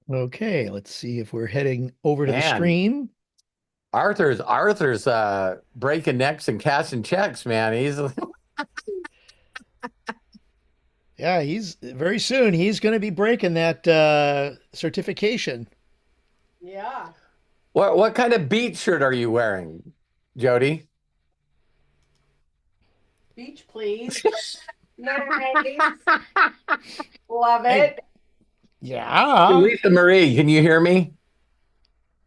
Okay, let's see if we're heading over to the Man, screen. Arthur's breaking necks and cashing checks, man. He's Yeah, he's very soon. He's going to be breaking that certification. Yeah. what kind of beat shirt are you wearing, Jody? Beach, please. Nice. Love Hey, it. yeah. Lisa Marie, can you hear me?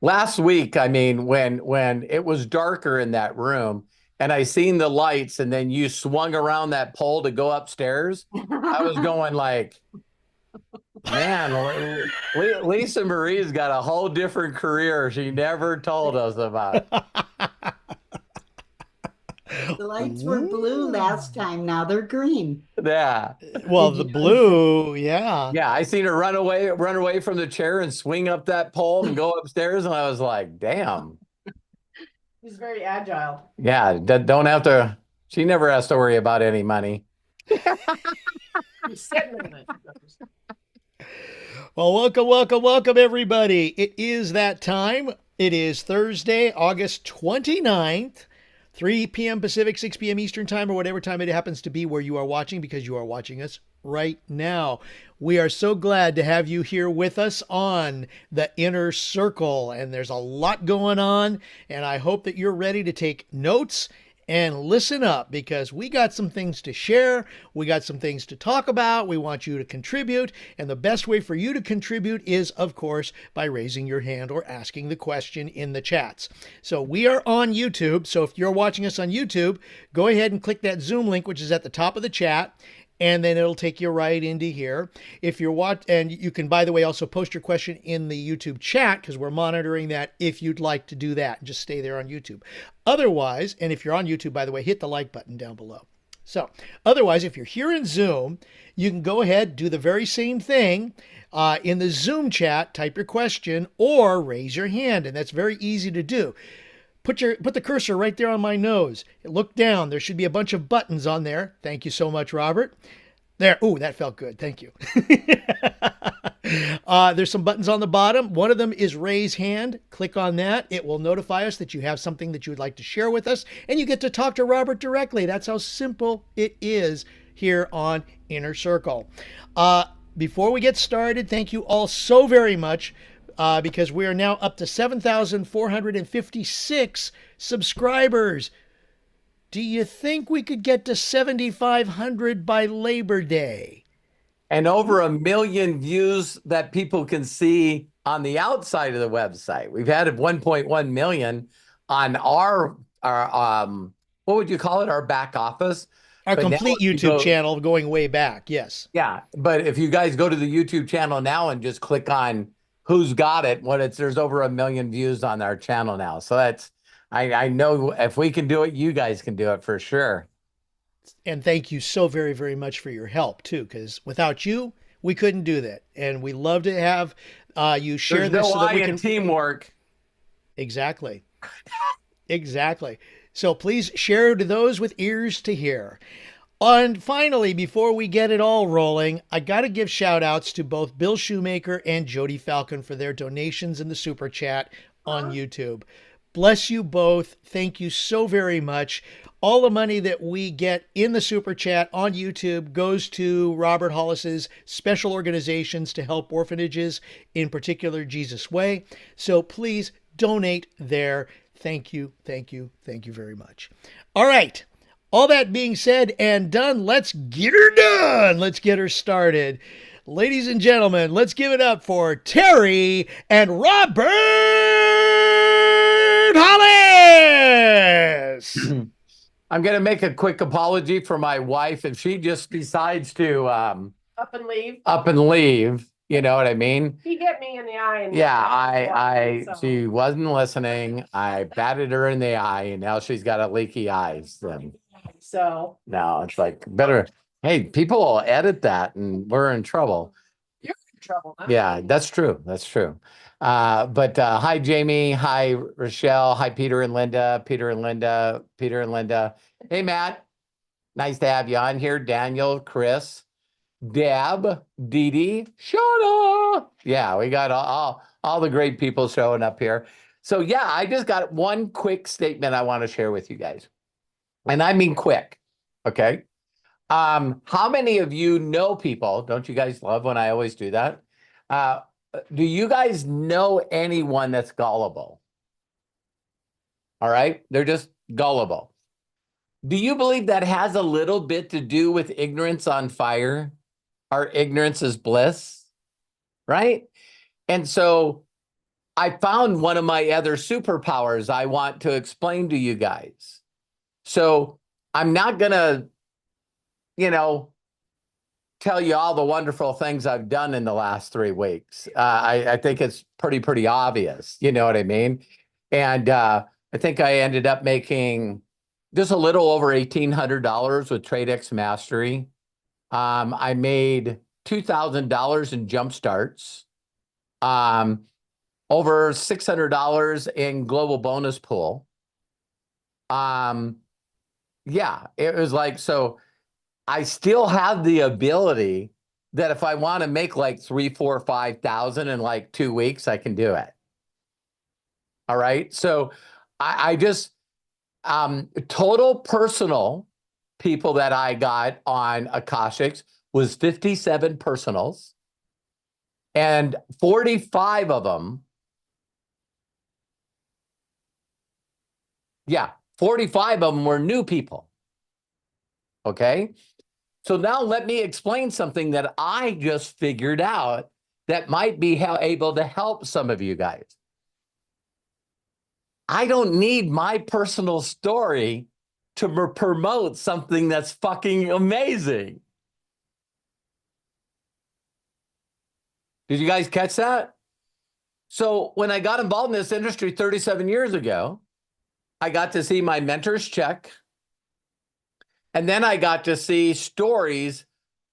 Last week, I mean, when it was darker in that room and I seen the lights and then you swung around that pole to go upstairs, I was going like, man, Lisa Marie's got a whole different career she never told us about. The lights were blue Ooh. last time. Now they're green. Yeah. Well, Did the you notice it? blue, yeah. Yeah, I seen her run away from the chair and swing up that pole and go upstairs, and I was like, "Damn, He's very agile. yeah, don't have to." She never has to worry about any money. He's sitting in it. Well, welcome, welcome, welcome, everybody. It is that time. It is Thursday, August 29th, 3 p.m. Pacific, 6 p.m. Eastern Time, or whatever time it happens to be where you are watching, because you are watching us right now. We are so glad to have you here with us on the Inner Circle, and there's a lot going on, and I hope that you're ready to take notes and listen up, because we got some things to share. We got some things to talk about. We want you to contribute. And the best way for you to contribute is, of course, by raising your hand or asking the question in the chats. So we are on YouTube. So if you're watching us on YouTube, go ahead and click that Zoom link, which is at the top of the chat, and then it'll take you right into here. If you're and you can, by the way, also post your question in the YouTube chat, because we're monitoring that if you'd like to do that. Just stay there on YouTube. Otherwise, and if you're on YouTube, by the way, hit the like button down below. So otherwise, if you're here in Zoom, you can go ahead, do the very same thing. In the Zoom chat, type your question or raise your hand, and that's very easy to do. Put the cursor right there on my nose. Look down. There should be a bunch of buttons on there. Thank you so much, Robert. There. Ooh, that felt good. Thank you. There's some buttons on the bottom. One of them is raise hand. Click on that. It will notify us that you have something that you would like to share with us, and you get to talk to Robert directly. That's how simple it is here on Inner Circle. Before we get started, thank you all so very much, because we are now up to 7,456 subscribers. Do you think we could get to 7,500 by Labor Day? And over 1 million views that people can see on the outside of the website. We've had 1.1 million on our what would you call it? Our back office. Our But now complete if you YouTube go, channel going way back, yes. yeah, but if you guys go to the YouTube channel now and just click on who's got it, there's over 1 million views on our channel now. So I know if we can do it, you guys can do it for sure. And thank you so very, very much for your help, too, because without you, we couldn't do that. And we love to have you share There's this no so that I we in can. teamwork. Exactly. Exactly. So please share to those with ears to hear. And finally, before we get it all rolling, I got to give shout outs to both Bill Shoemaker and Jody Falcon for their donations in the super chat on YouTube. Bless you both. Thank you so very much. All the money that we get in the super chat on YouTube goes to Robert Hollis's special organizations to help orphanages, in particular Jesus Way. So please donate there. Thank you, thank you, thank you very much. All right. All that being said and done, let's get her done. Let's get her started. Ladies and gentlemen, let's give it up for Terry and Robert Hollis. I'm going to make a quick apology for my wife if she just decides to Up and leave. up and leave. You know what I mean? He hit me in the eye. And Yeah, so. she wasn't listening. I batted her in the eye, and now she's got a leaky eye. So No, it's like better. Hey, people will edit that, and we're in trouble. you're in trouble. Huh? Yeah, that's true. That's true. But hi, Jamie. Hi, Rochelle. Hi, Peter and Linda. Peter and Linda. Peter and Linda. Hey, Matt. Nice to have you on here. Daniel, Chris. Deb, Dee Dee, Shauna. Yeah, we got all the great people showing up here. So yeah, I just got one quick statement I want to share with you guys. And I mean quick, okay? How many of you know people? Don't you guys love when I always do that? Do you guys know anyone that's gullible? All right, they're just gullible. Do you believe that has a little bit to do with ignorance on fire? Our ignorance is bliss, right? And so I found one of my other superpowers I want to explain to you guys. So I'm not going to, tell you all the wonderful things I've done in the last 3 weeks. I think it's pretty obvious. You know what I mean? And I think I ended up making just a little over $1,800 with TradeX Mastery. I made $2,000 in jump starts, over $600 in global bonus pool. Yeah, it was like, so I still have the ability that if I want to make like 3, 4, 5,000 in like 2 weeks, I can do it. All right. So I just, total personal people that I got on Akashics was 57 personals, and 45 of them, 45 of them were new people. Okay. So now let me explain something that I just figured out that might be able to help some of you guys. I don't need my personal story to promote something that's fucking amazing. Did you guys catch that? So when I got involved in this industry 37 years ago, I got to see my mentor's check. And then I got to see stories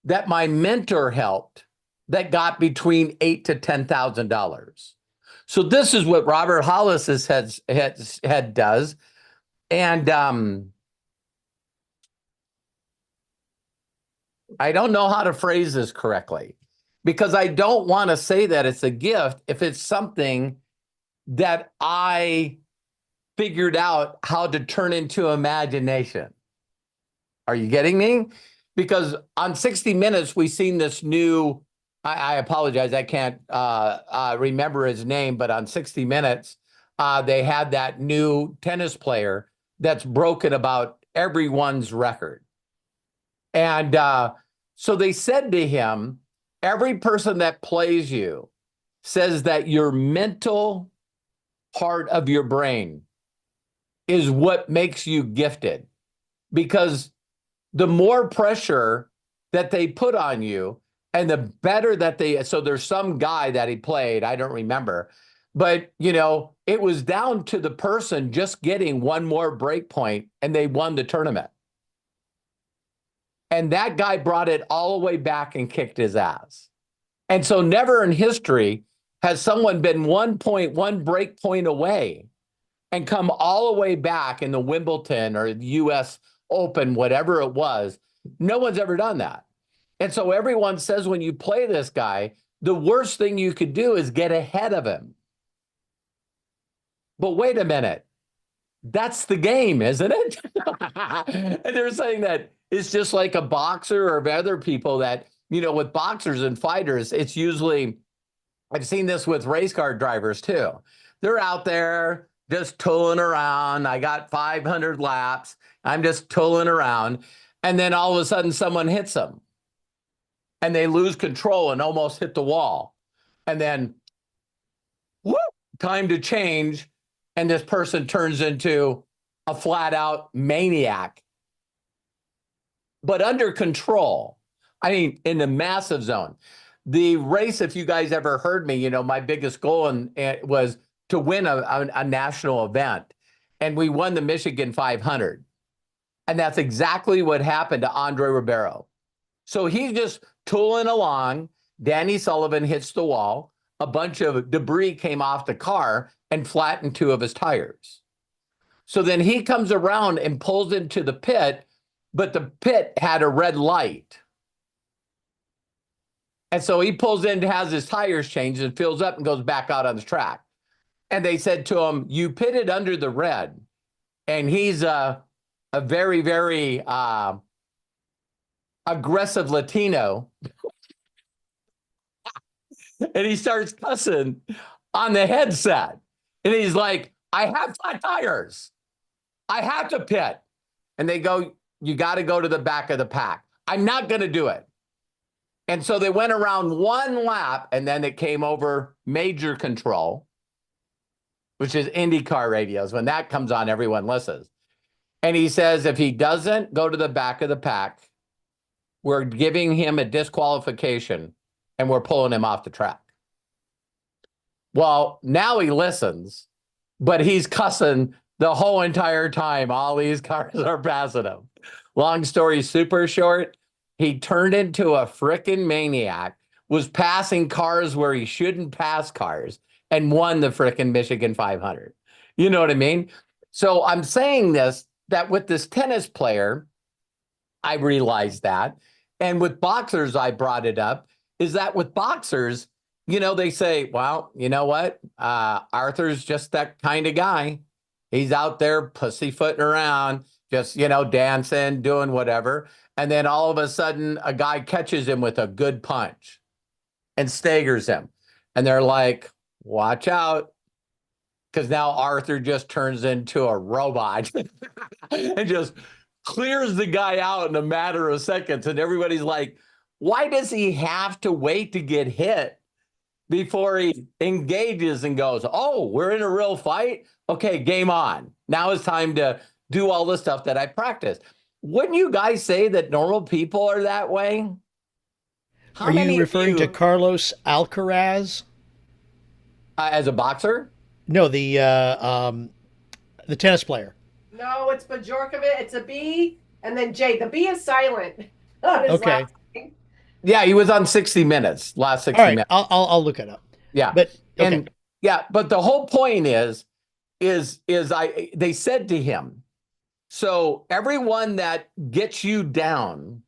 that my mentor helped that got between $8,000 to $10,000. So this is what Robert Hollis's head does. And I don't know how to phrase this correctly, because I don't want to say that it's a gift if it's something that I figured out how to turn into imagination. Are you getting me? Because on 60 Minutes, we seen this new, I apologize, I can't remember his name, but on 60 Minutes, they had that new tennis player that's broken about everyone's record. And so they said to him, every person that plays you says that your mental part of your brain is what makes you gifted, because the more pressure that they put on you and the better that so there's some guy that he played, I don't remember, but it was down to the person just getting one more break point and they won the tournament. And that guy brought it all the way back and kicked his ass. And so never in history has someone been 1.1 break point away and come all the way back in the Wimbledon or the US Open, whatever it was. No one's ever done that. And so everyone says when you play this guy, the worst thing you could do is get ahead of him. But wait a minute. That's the game, isn't it? And they're saying that it's just like a boxer or other people that, with boxers and fighters, it's usually, I've seen this with race car drivers too. They're out there just tooling around. I got 500 laps. I'm just tooling around. And then all of a sudden someone hits them and they lose control and almost hit the wall. And then, whoop, time to change. And this person turns into a flat out maniac, but under control. I mean, in the massive zone. The race, if you guys ever heard me, my biggest goal was to win a national event. And we won the Michigan 500. And that's exactly what happened to Andre Ribeiro. So he's just tooling along. Danny Sullivan hits the wall. A bunch of debris came off the car and flattened 2 of his tires. So then he comes around and pulls into the pit, but the pit had a red light. And so he pulls in, has his tires changed and fills up and goes back out on the track. And they said to him, you pitted under the red. And he's a very, very aggressive Latino. And he starts cussing on the headset. And he's like, I have flat tires. I have to pit. And they go, you got to go to the back of the pack. I'm not going to do it. And so they went around one lap, and then it came over major control, which is IndyCar radios. When that comes on, everyone listens. And he says, if he doesn't go to the back of the pack, we're giving him a disqualification and we're pulling him off the track. Well, now he listens, but he's cussing the whole entire time. All these cars are passing him. Long story super short, he turned into a frickin' maniac, was passing cars where he shouldn't pass cars, and won the frickin' Michigan 500. You know what I mean? So I'm saying this, that with this tennis player, I realized that. And with boxers, I brought it up, is that with boxers, you know, they say, well, you know what? Arthur's just that kind of guy. He's out there pussyfooting around, just, you know, dancing, doing whatever. And then all of a sudden, a guy catches him with a good punch and staggers him. And they're like, watch out. Because now Arthur just turns into a robot and just clears the guy out in a matter of seconds. And everybody's like, why does he have to wait to get hit before he engages and goes, oh, we're in a real fight? Okay, game on. Now it's time to do all the stuff that I practiced. Wouldn't you guys say that normal people are that way? Are you referring to Carlos Alcaraz? As a boxer? No, the tennis player. No, it's Bajorkovic. It's a B, and then J. The B is silent. on his Okay. last name. Yeah, he was on 60 Minutes, last 60 All right, minutes. I'll look it up. Yeah. But okay. And yeah, but the whole point is they said to him, so everyone that gets you down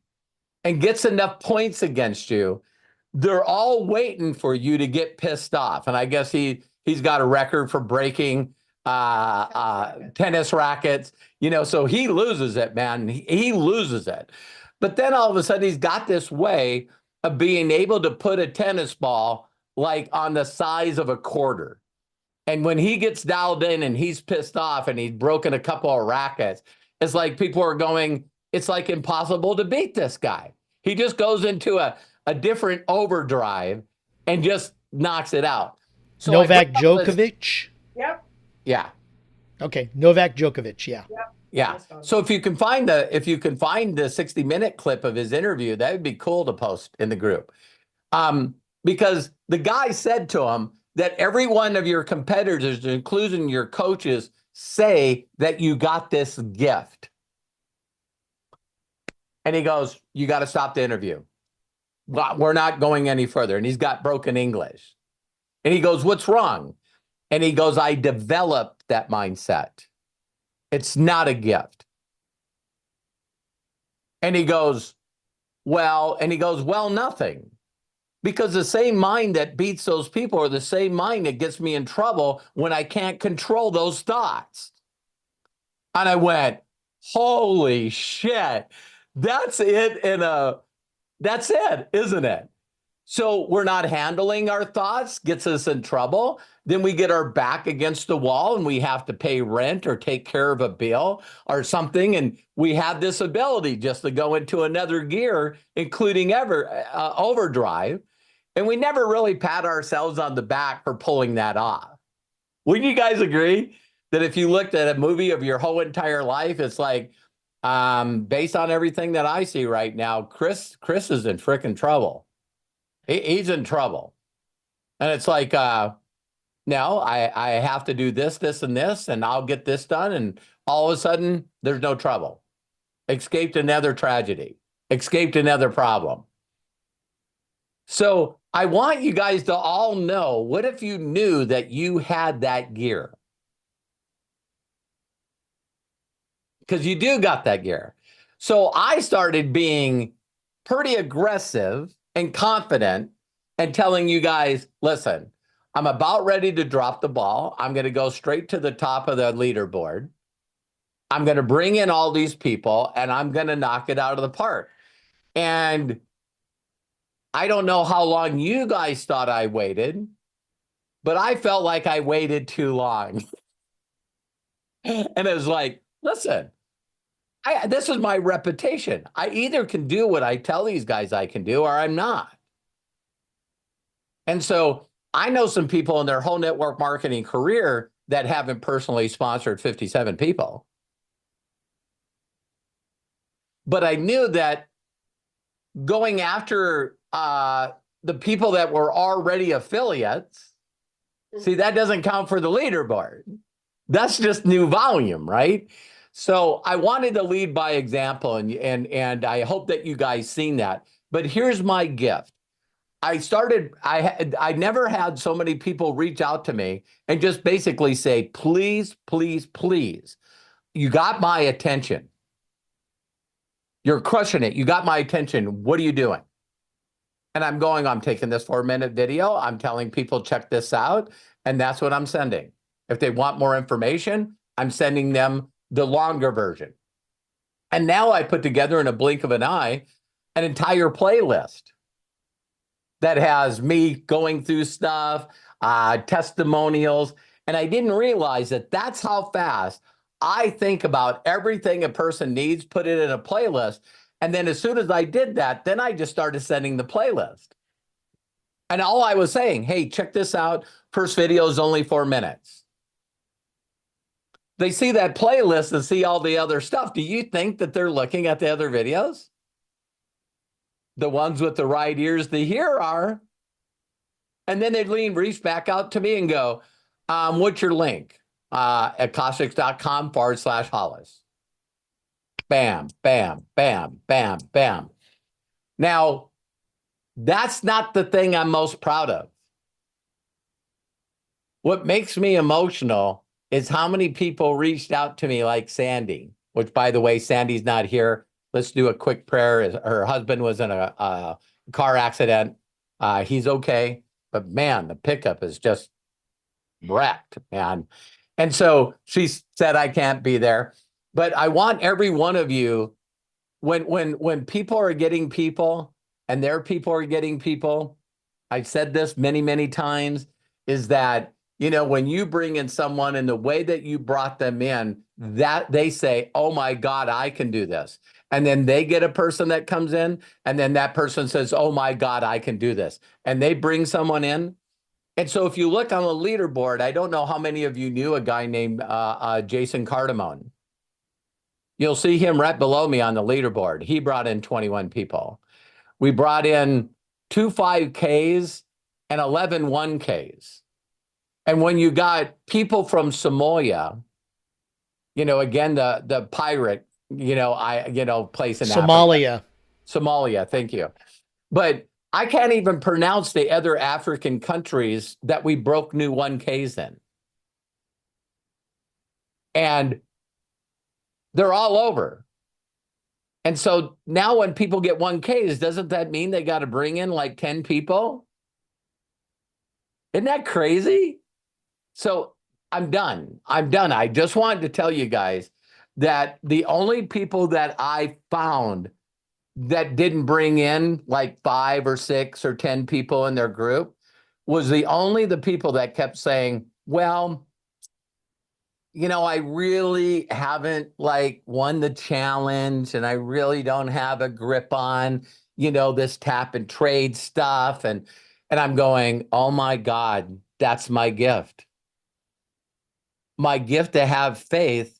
and gets enough points against you, they're all waiting for you to get pissed off. And I guess he's got a record for breaking tennis rackets, you know, so he loses it, man. He loses it. But then all of a sudden he's got this way of being able to put a tennis ball like on the size of a quarter. And when he gets dialed in and he's pissed off and he's broken a couple of rackets, it's like people are going, it's like impossible to beat this guy. He just goes into a different overdrive and just knocks it out. So Novak Djokovic? Yep. Yeah. Okay, Novak Djokovic, yeah. Yep. Yeah. So if you can find the 60-minute clip of his interview, that would be cool to post in the group. Because the guy said to him that every one of your competitors, including your coaches, say that you got this gift. And he goes, you got to stop the interview. We're not going any further. And he's got broken English. And he goes, what's wrong? And he goes, I developed that mindset. It's not a gift. And he goes, well, nothing. Because the same mind that beats those people are the same mind that gets me in trouble when I can't control those thoughts. And I went, holy shit. That's it, isn't it? So we're not handling our thoughts, gets us in trouble. Then we get our back against the wall and we have to pay rent or take care of a bill or something. And we have this ability just to go into another gear, including overdrive. And we never really pat ourselves on the back for pulling that off. Wouldn't you guys agree that if you looked at a movie of your whole entire life, it's like, based on everything that I see right now, Chris is in frickin' trouble. He's in trouble. And it's like, no, I have to do this, and this, and I'll get this done. And all of a sudden, there's no trouble. Escaped another tragedy. Escaped another problem. So I want you guys to all know, what if you knew that you had that gear? Because you do got that gear. So I started being pretty aggressive and confident and telling you guys, listen, I'm about ready to drop the ball. I'm going to go straight to the top of the leaderboard. I'm going to bring in all these people and I'm going to knock it out of the park. And I don't know how long you guys thought I waited, but I felt like I waited too long. And it was like, listen, this is my reputation. I either can do what I tell these guys I can do or I'm not. And so I know some people in their whole network marketing career that haven't personally sponsored 57 people. But I knew that going after the people that were already affiliates, see, that doesn't count for the leaderboard. That's just new volume, right? So I wanted to lead by example, and I hope that you guys seen that. But here's my gift. I never had so many people reach out to me and just basically say, please, please, please, you got my attention. You're crushing it. You got my attention. What are you doing? And I'm taking this 4-minute video. I'm telling people, check this out. And that's what I'm sending. If they want more information, I'm sending them the longer version. And now I put together in a blink of an eye, an entire playlist that has me going through stuff, testimonials. And I didn't realize that that's how fast I think about everything a person needs, put it in a playlist. And then as soon as I did that, then I just started sending the playlist. And all I was saying, hey, check this out. First video is only 4 minutes. They see that playlist and see all the other stuff. Do you think that they're looking at the other videos? The ones with the right ears to hear are. And then they'd reach back out to me and go, what's your link? At caustics.com/Hollis. Bam, bam, bam, bam, bam. Now, that's not the thing I'm most proud of. What makes me emotional is how many people reached out to me like Sandy, which, by the way, Sandy's not here. Let's do a quick prayer. Her husband was in a car accident. He's okay. But, man, the pickup is just wrecked, man. And so she said, I can't be there. But I want every one of you, when people are getting people and their people are getting people, I've said this many, many times, is that, you know, when you bring in someone and the way that you brought them in, that they say, oh my God, I can do this. And then they get a person that comes in and then that person says, oh my God, I can do this. And they bring someone in. And so if you look on the leaderboard, I don't know how many of you knew a guy named Jason Cardamone. You'll see him right below me on the leaderboard. He brought in 21 people. We brought in 2 5Ks and 11 1Ks. And when you got people from Somalia, you know, again, the pirate, place in Somalia. Africa. Somalia, thank you. But I can't even pronounce the other African countries that we broke new 1Ks in. And they're all over. And so now when people get 1Ks, doesn't that mean they got to bring in like 10 people? Isn't that crazy? So I'm done. I just wanted to tell you guys that the only people that I found that didn't bring in like 5 or 6 or 10 people in their group was the people that kept saying, well, you know, I really haven't like won the challenge and I really don't have a grip on, you know, this tap and trade stuff. And I'm going, oh my God, that's my gift. My gift to have faith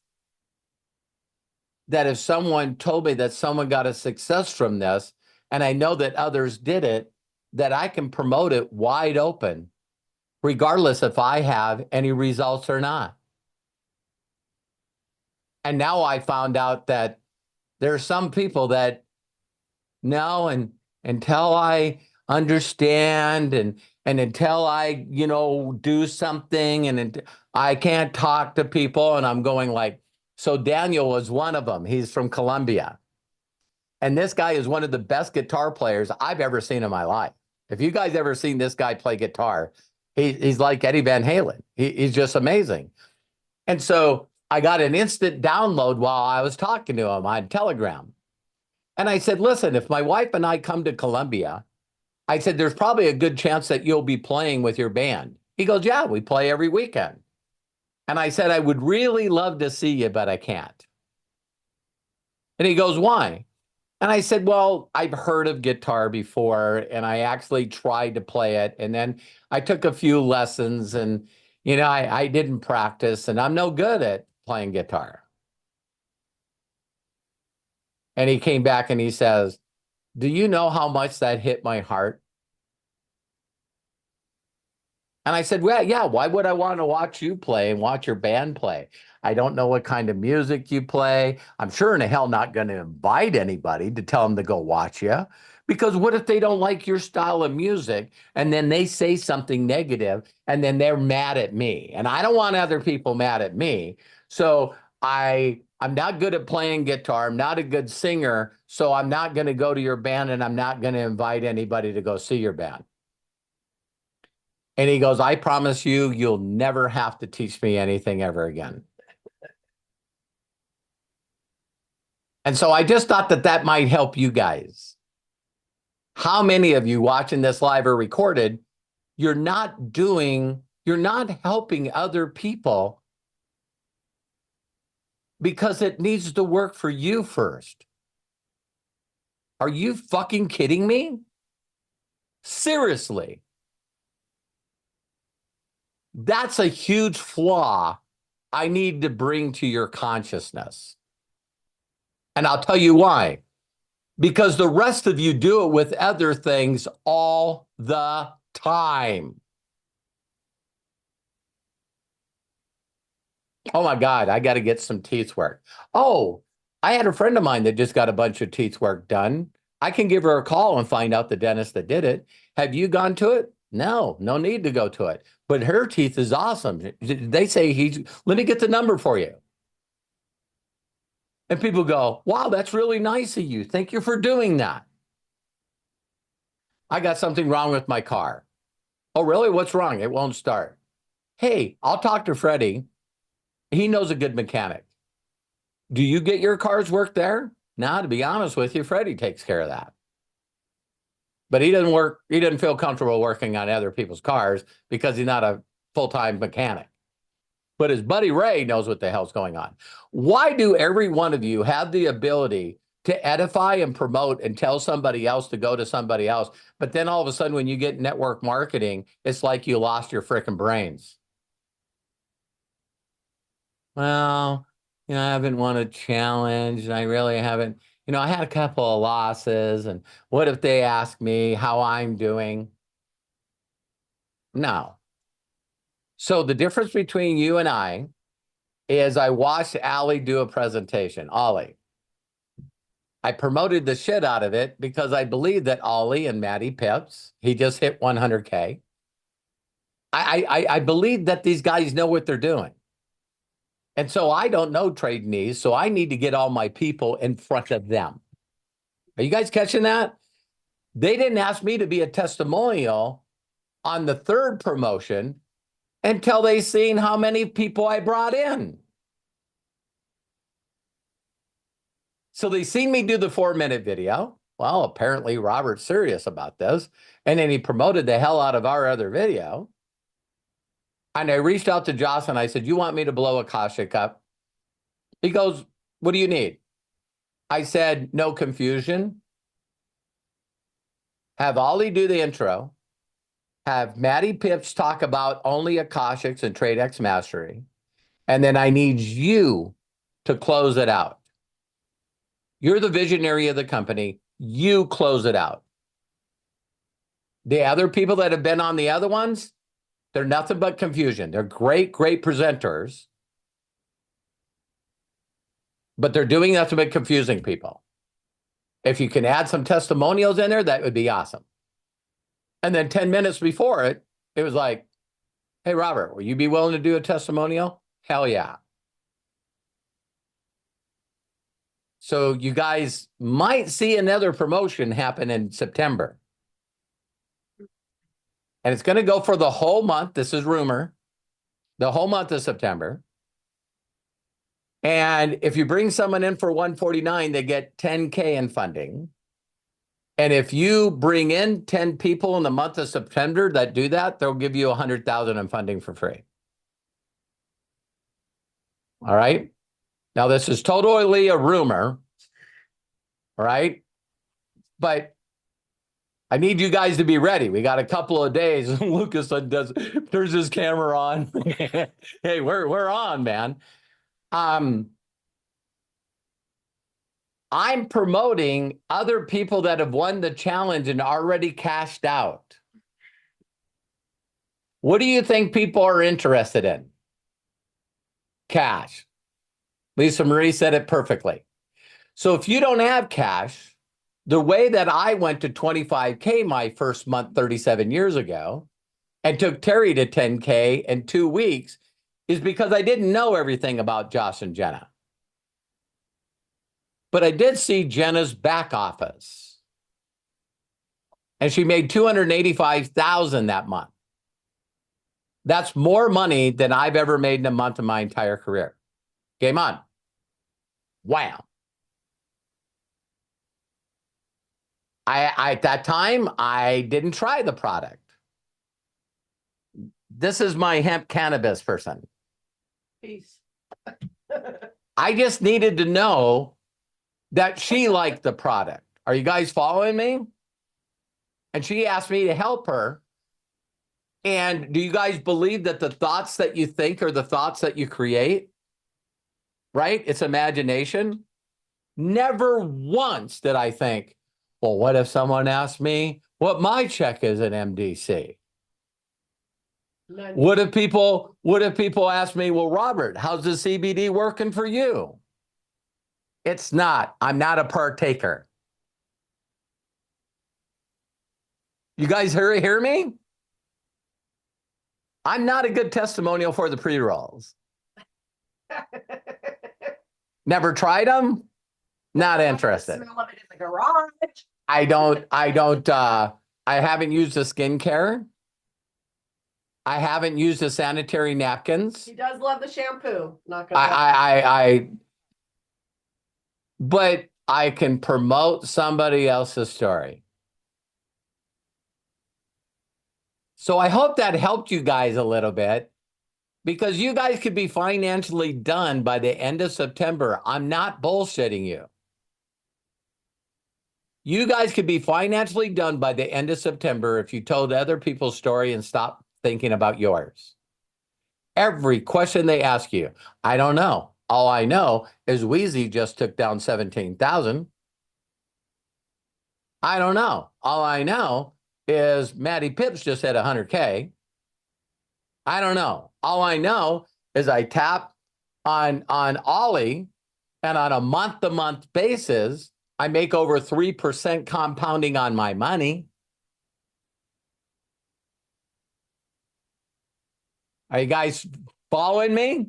that if someone told me that someone got a success from this, and I know that others did it, that I can promote it wide open, regardless if I have any results or not. And now I found out that there are some people that no, and until I understand and until I, you know, do something and I can't talk to people. And I'm going like, so Daniel was one of them. He's from Colombia. And this guy is one of the best guitar players I've ever seen in my life. If you guys ever seen this guy play guitar, he's like Eddie Van Halen. He's just amazing. And so I got an instant download while I was talking to him on Telegram. And I said, listen, if my wife and I come to Columbia, I said, there's probably a good chance that you'll be playing with your band. He goes, yeah, we play every weekend. And I said, I would really love to see you, but I can't. And he goes, why? And I said, well, I've heard of guitar before, and I actually tried to play it. And then I took a few lessons, and, you know, I didn't practice, and I'm no good at playing guitar. And he came back and he says, do you know how much that hit my heart? And I said, well, yeah, why would I want to watch you play and watch your band play? I don't know what kind of music you play. I'm sure in the hell not going to invite anybody to tell them to go watch you. Because what if they don't like your style of music and then they say something negative and then they're mad at me? And I don't want other people mad at me. So I'm not good at playing guitar. I'm not a good singer. So I'm not going to go to your band, and I'm not going to invite anybody to go see your band. And he goes, I promise you, you'll never have to teach me anything ever again. And so I just thought that that might help you guys. How many of you watching this live or recorded, you're not helping other people because it needs to work for you first? Are you fucking kidding me? Seriously. That's a huge flaw I need to bring to your consciousness. And I'll tell you why. Because the rest of you do it with other things all the time. Oh my God, I got to get some teeth work. Oh, I had a friend of mine that just got a bunch of teeth work done. I can give her a call and find out the dentist that did it. Have you gone to it? No need to go to it. But her teeth is awesome. They say let me get the number for you. And people go, wow, that's really nice of you. Thank you for doing that. I got something wrong with my car. Oh, really? What's wrong? It won't start. Hey, I'll talk to Freddie. He knows a good mechanic. Do you get your cars worked there? Now, to be honest with you, Freddie takes care of that. But he doesn't feel comfortable working on other people's cars because he's not a full-time mechanic. But his buddy Ray knows what the hell's going on. Why do every one of you have the ability to edify and promote and tell somebody else to go to somebody else? But then all of a sudden, when you get network marketing, it's like you lost your frickin' brains. Well, I haven't won a challenge, and I really haven't. I had a couple of losses, and what if they ask me how I'm doing? No. So the difference between you and I is I watched Allie do a presentation, Ollie. I promoted the shit out of it because I believe that Ollie and Maddie Pips, he just hit 100K. I believe that these guys know what they're doing. And so I don't know trade knees, so I need to get all my people in front of them. Are you guys catching that? They didn't ask me to be a testimonial on the third promotion until they seen how many people I brought in. So they seen me do the 4-minute video. Well, apparently Robert's serious about this. And then he promoted the hell out of our other video. And I reached out to Joss and I said, you want me to blow Akashic up? He goes, what do you need? I said, no confusion. Have Ollie do the intro. Have Maddie Pips talk about only Akashics and Trade X Mastery. And then I need you to close it out. You're the visionary of the company. You close it out. The other people that have been on the other ones, they're nothing but confusion. They're great presenters, but they're doing nothing but confusing people. If you can add some testimonials in there, that would be awesome. And then 10 minutes before it, it was like, hey, Robert, will you be willing to do a testimonial? Hell yeah. So you guys might see another promotion happen in September. And it's going to go for the whole month. This is rumor. The whole month of September. And if you bring someone in for 149, they get 10K in funding. And if you bring in 10 people in the month of September that do that, they'll give you 100,000 in funding for free. All right. Now, this is totally a rumor. All right. But I need you guys to be ready. We got a couple of days. Lucas turns his camera on. Hey, we're on, man. I'm promoting other people that have won the challenge and already cashed out. What do you think people are interested in? Cash. Lisa Marie said it perfectly. So if you don't have cash, the way that I went to 25K my first month 37 years ago and took Terry to 10K in 2 weeks is because I didn't know everything about Josh and Jenna. But I did see Jenna's back office. And she made $285,000 that month. That's more money than I've ever made in a month in my entire career. Game on. Wow. At that time, I didn't try the product. This is my hemp cannabis person. Peace. I just needed to know that she liked the product. Are you guys following me? And she asked me to help her. And do you guys believe that the thoughts that you think are the thoughts that you create? Right? It's imagination. Never once did I think, well, what if someone asked me what my check is at MDC? None. What if people ask me, well, Robert, how's the CBD working for you? It's not. I'm not a partaker. You guys hear me? I'm not a good testimonial for the pre-rolls. Never tried them? Not interested. Smell of it in the garage. I haven't used the skincare. I haven't used the sanitary napkins. He does love the shampoo. Not gonna but I can promote somebody else's story. So I hope that helped you guys a little bit, because you guys could be financially done by the end of September. I'm not bullshitting you. You guys could be financially done by the end of September if you told other people's story and stopped thinking about yours. Every question they ask you, I don't know. All I know is Wheezy just took down 17,000. I don't know. All I know is Maddie Pips just had 100K. I don't know. All I know is I tap on Ollie, and on a month-to-month basis, I make over 3% compounding on my money. Are you guys following me?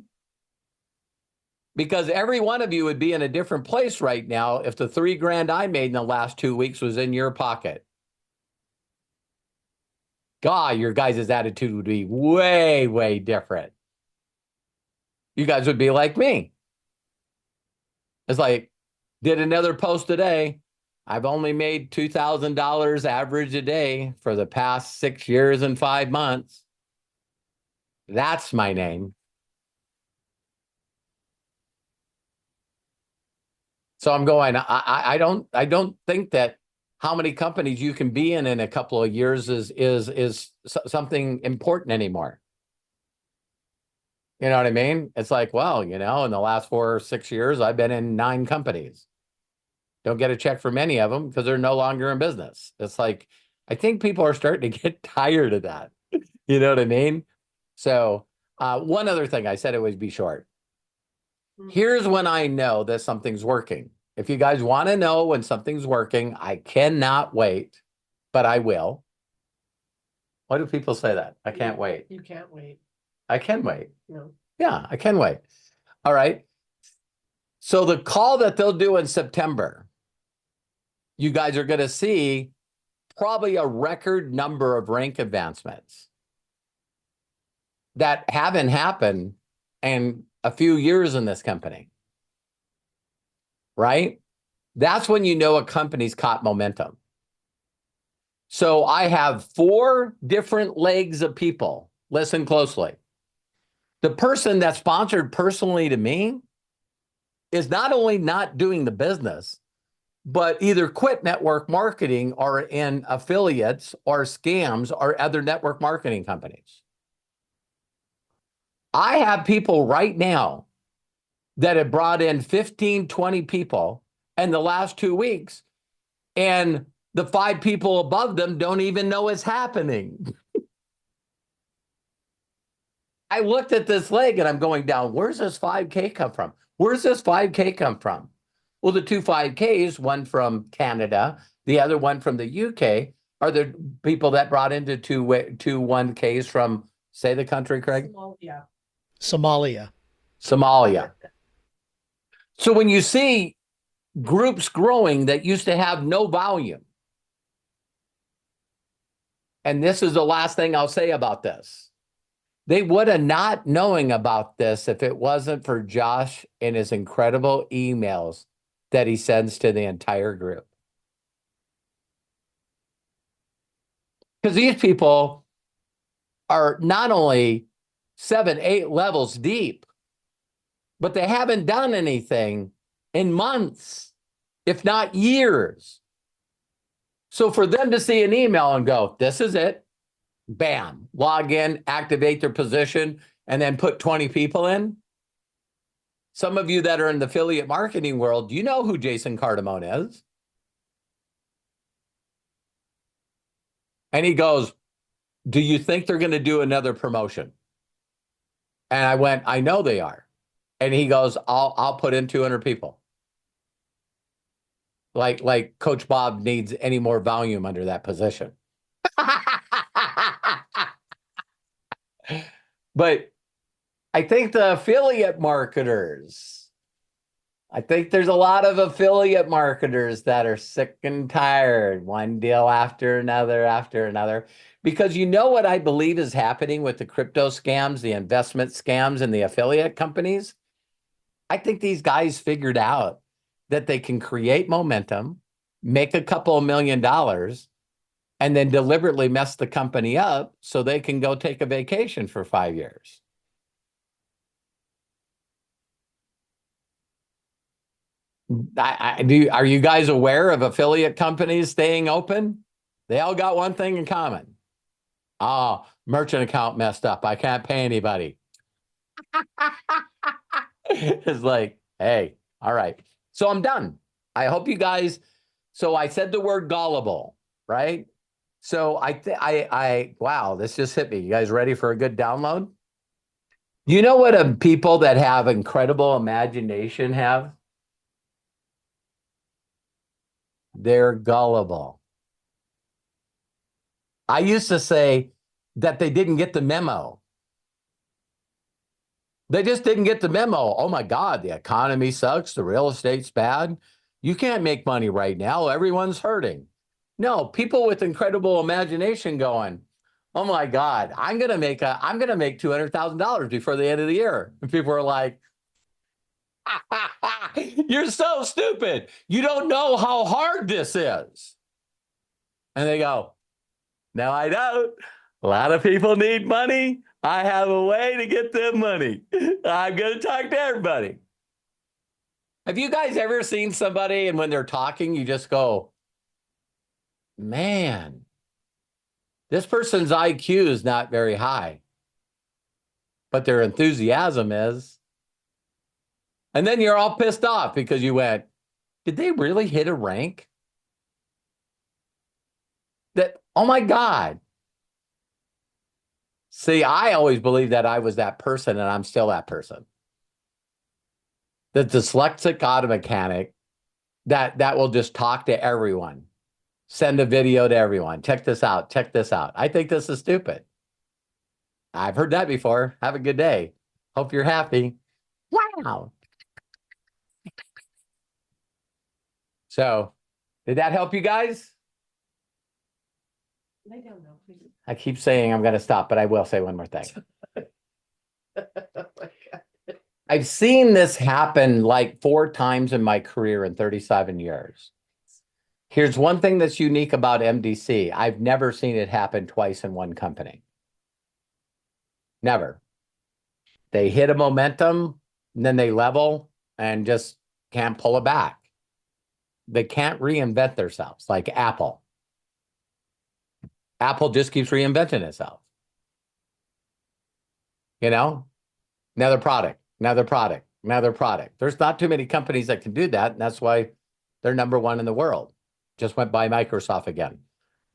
Because every one of you would be in a different place right now if the $3,000 I made in the last 2 weeks was in your pocket. God, your guys' attitude would be way, way different. You guys would be like me. It's like, did another post today. I've only made $2,000 average a day for the past 6 years and 5 months. That's my name. So I'm going, I don't think that how many companies you can be in a couple of years is something important anymore. You know what I mean? It's like, well, you know, in the last 4 or 6 years, I've been in 9 companies. Don't get a check from any of them because they're no longer in business. It's like, I think people are starting to get tired of that. You know what I mean? So one other thing, I said it would be short. Here's when I know that something's working. If you guys want to know when something's working, I cannot wait, but I will. Why do people say that? I can't wait. You can't wait. I can wait. No. Yeah, I can wait. All right. So the call that they'll do in September, you guys are going to see probably a record number of rank advancements that haven't happened in a few years in this company, right? That's when you know a company's caught momentum. So I have 4 different legs of people. Listen closely. The person that's sponsored personally to me is not only not doing the business, but either quit network marketing or in affiliates or scams or other network marketing companies. I have people right now that have brought in 15, 20 people in the last 2 weeks, and the 5 people above them don't even know it's happening. I looked at this leg and I'm going down, where's this 5K come from? Where's this 5K come from? Well, the 2 5Ks, one from Canada, the other one from the UK, are the people that brought into two 1Ks from, say the country, Craig? Somalia. Somalia. So when you see groups growing that used to have no volume, and this is the last thing I'll say about this, they would have not knowing about this if it wasn't for Josh and his incredible emails that he sends to the entire group. Because these people are not only 7, 8 levels deep, but they haven't done anything in months, if not years. So for them to see an email and go, this is it, bam, log in, activate their position, and then put 20 people in. Some of you that are in the affiliate marketing world, you know who Jason Cardamone is. And he goes, do you think they're going to do another promotion? And I went, I know they are. And he goes, I'll put in 200 people. Like Coach Bob needs any more volume under that position. But I think the affiliate marketers, I think there's a lot of affiliate marketers that are sick and tired, one deal after another, because you know what I believe is happening with the crypto scams, the investment scams, and the affiliate companies? I think these guys figured out that they can create momentum, make a couple of $1 million, and then deliberately mess the company up so they can go take a vacation for 5 years. Are you guys aware of affiliate companies staying open? They all got one thing in common. Oh, merchant account messed up. I can't pay anybody. It's like, hey, all right. So I'm done. I hope you guys, so I said the word gullible, right? So wow, this just hit me. You guys ready for a good download? You know what people that have incredible imagination have? They're gullible. I used to say that they didn't get the memo. They just didn't get the memo. Oh my God, the economy sucks. The real estate's bad. You can't make money right now. Everyone's hurting. No, people with incredible imagination going, oh my God, I'm gonna make $200,000 before the end of the year. And people are like, you're so stupid. You don't know how hard this is. And they go, no, I don't. A lot of people need money. I have a way to get them money. I'm going to talk to everybody. Have you guys ever seen somebody and when they're talking, you just go, man, this person's IQ is not very high, but their enthusiasm is. And then you're all pissed off because you went, did they really hit a rank? That, oh my God. See, I always believed that I was that person and I'm still that person. The dyslexic auto mechanic that will just talk to everyone. Send a video to everyone. Check this out. Check this out. I think this is stupid. I've heard that before. Have a good day. Hope you're happy. Wow. So did that help you guys? I don't know. Please. I keep saying I'm going to stop, but I will say one more thing. Oh my God. I've seen this happen like 4 times in my career in 37 years. Here's one thing that's unique about MDC. I've never seen it happen twice in one company. Never. They hit a momentum, and then they level and just can't pull it back. They can't reinvent themselves like Apple. Apple just keeps reinventing itself. You know, another product, another product, another product. There's not too many companies that can do that, and that's why they're number 1 in the world. Just went by Microsoft again.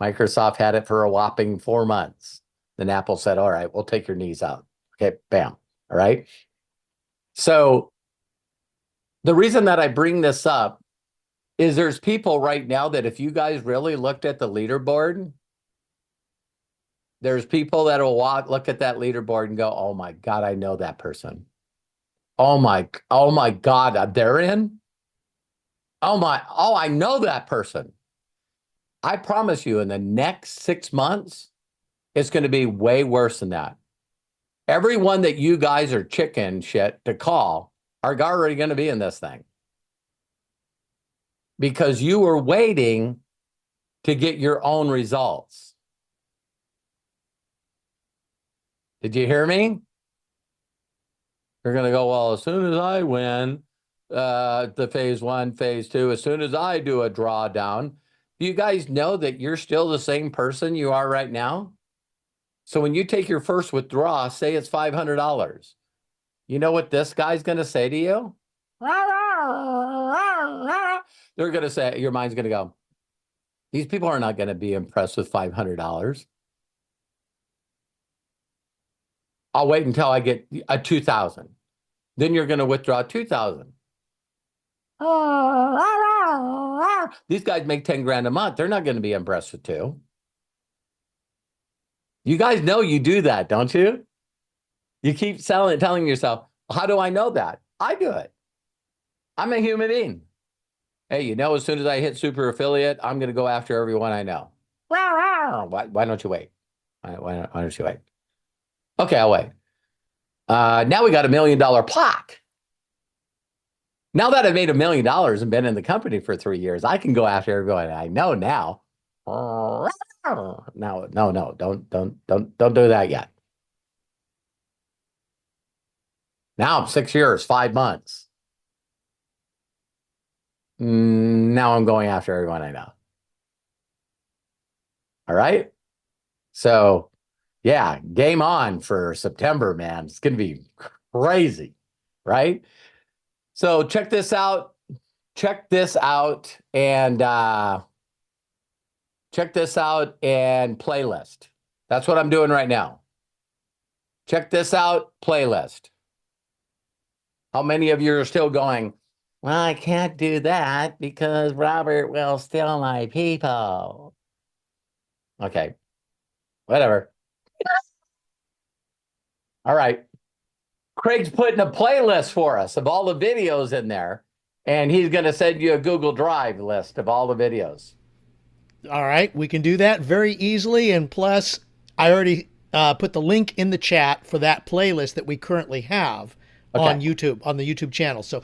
Microsoft had it for a whopping 4 months. Then Apple said, all right, we'll take your knees out. Okay, bam. All right. So the reason that I bring this up is there's people right now that if you guys really looked at the leaderboard, there's people that will look at that leaderboard and go, oh my God, I know that person. Oh my God, they're in? Oh, I know that person. I promise you in the next 6 months, it's going to be way worse than that. Everyone that you guys are chicken shit to call are already going to be in this thing. Because you were waiting to get your own results. Did you hear me? You're going to go, well, as soon as I win the phase 1, phase 2, as soon as I do a drawdown, do you guys know that you're still the same person you are right now? So when you take your first withdrawal, say it's $500. You know what this guy's going to say to you? They're going to say, your mind's going to go, these people are not going to be impressed with $500. I'll wait until I get a 2,000. Then you're going to withdraw 2,000. These guys make 10 grand a month. They're not going to be impressed with 2. You guys know you do that, don't you? You keep telling yourself, how do I know that? I do it. I'm a human being. Hey, you know, as soon as I hit super affiliate, I'm going to go after everyone I know. Why don't you wait? Why don't you wait? Okay, I'll wait. Now we got $1 million plaque. Now that I've made $1 million and been in the company for 3 years, I can go after everyone I know now. No, don't do that yet. Now I'm 6 years, 5 months. Now I'm going after everyone I know. All right. So yeah, game on for September, man. It's going to be crazy, right? So check this out. Check this out and playlist. That's what I'm doing right now. Check this out, playlist. How many of you are still going, well, I can't do that because Robert will steal my people. Okay, whatever. All right. Craig's putting a playlist for us of all the videos in there, and he's going to send you a Google Drive list of all the videos. All right, we can do that very easily. And plus, I already put the link in the chat for that playlist that we currently have on YouTube, on the YouTube channel. So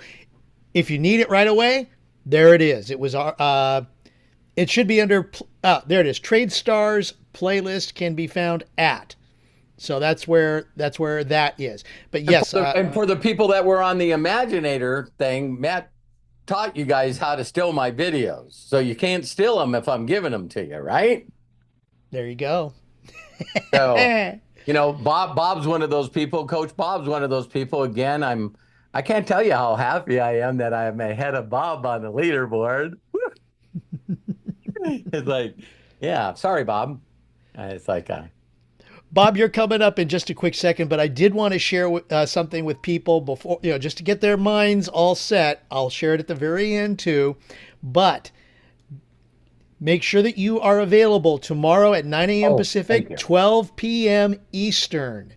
if you need it right away, there it is. It was it should be under, there it is. Trade Stars playlist can be found at. So that's where that is. But yes. And for the people that were on the Imaginator thing, Matt taught you guys how to steal my videos. So you can't steal them if I'm giving them to you, right? There you go. So, you know, Bob's one of those people. Coach Bob's one of those people. Again, I can't tell you how happy I am that I am ahead of Bob on the leaderboard. It's like, yeah, sorry, Bob. It's like, Bob, you're coming up in just a quick second, but I did want to share something with people before, just to get their minds all set. I'll share it at the very end too, but make sure that you are available tomorrow at 9 a.m. Pacific, 12 p.m. Eastern.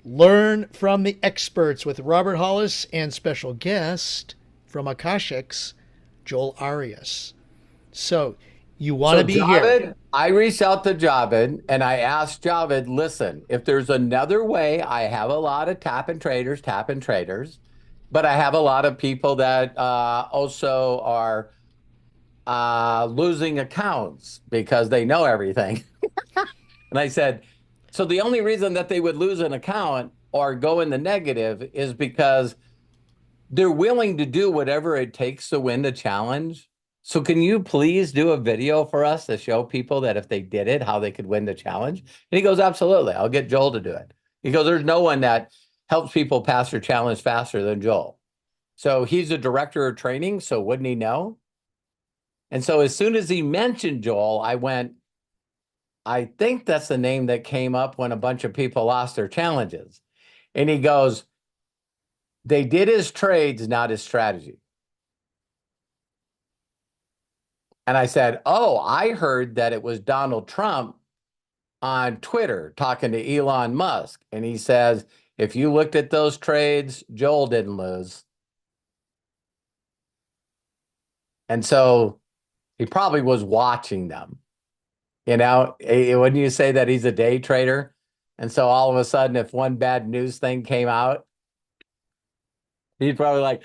Learn from the experts with Robert Hollis and special guest from Akashics, Joel Arias. So you want to So be here. Javed, I reached out to Javed and I asked Javed, listen, if there's another way, I have a lot of tap-in traders, but I have a lot of people that also are losing accounts because they know everything. And I said, so the only reason that they would lose an account or go in the negative is because they're willing to do whatever it takes to win the challenge. So can you please do a video for us to show people that if they did it, how they could win the challenge? And he goes, absolutely. I'll get Joel to do it. He goes, there's no one that helps people pass their challenge faster than Joel. So he's a director of training. So wouldn't he know? And so as soon as he mentioned Joel, I went, I think that's the name that came up when a bunch of people lost their challenges. And he goes, they did his trades, not his strategy. And I said, oh, I heard that it was Donald Trump on Twitter talking to Elon Musk. And he says, if you looked at those trades, Joel didn't lose. And so he probably was watching them. You know, wouldn't you say that he's a day trader? And so all of a sudden, if one bad news thing came out, he's probably like,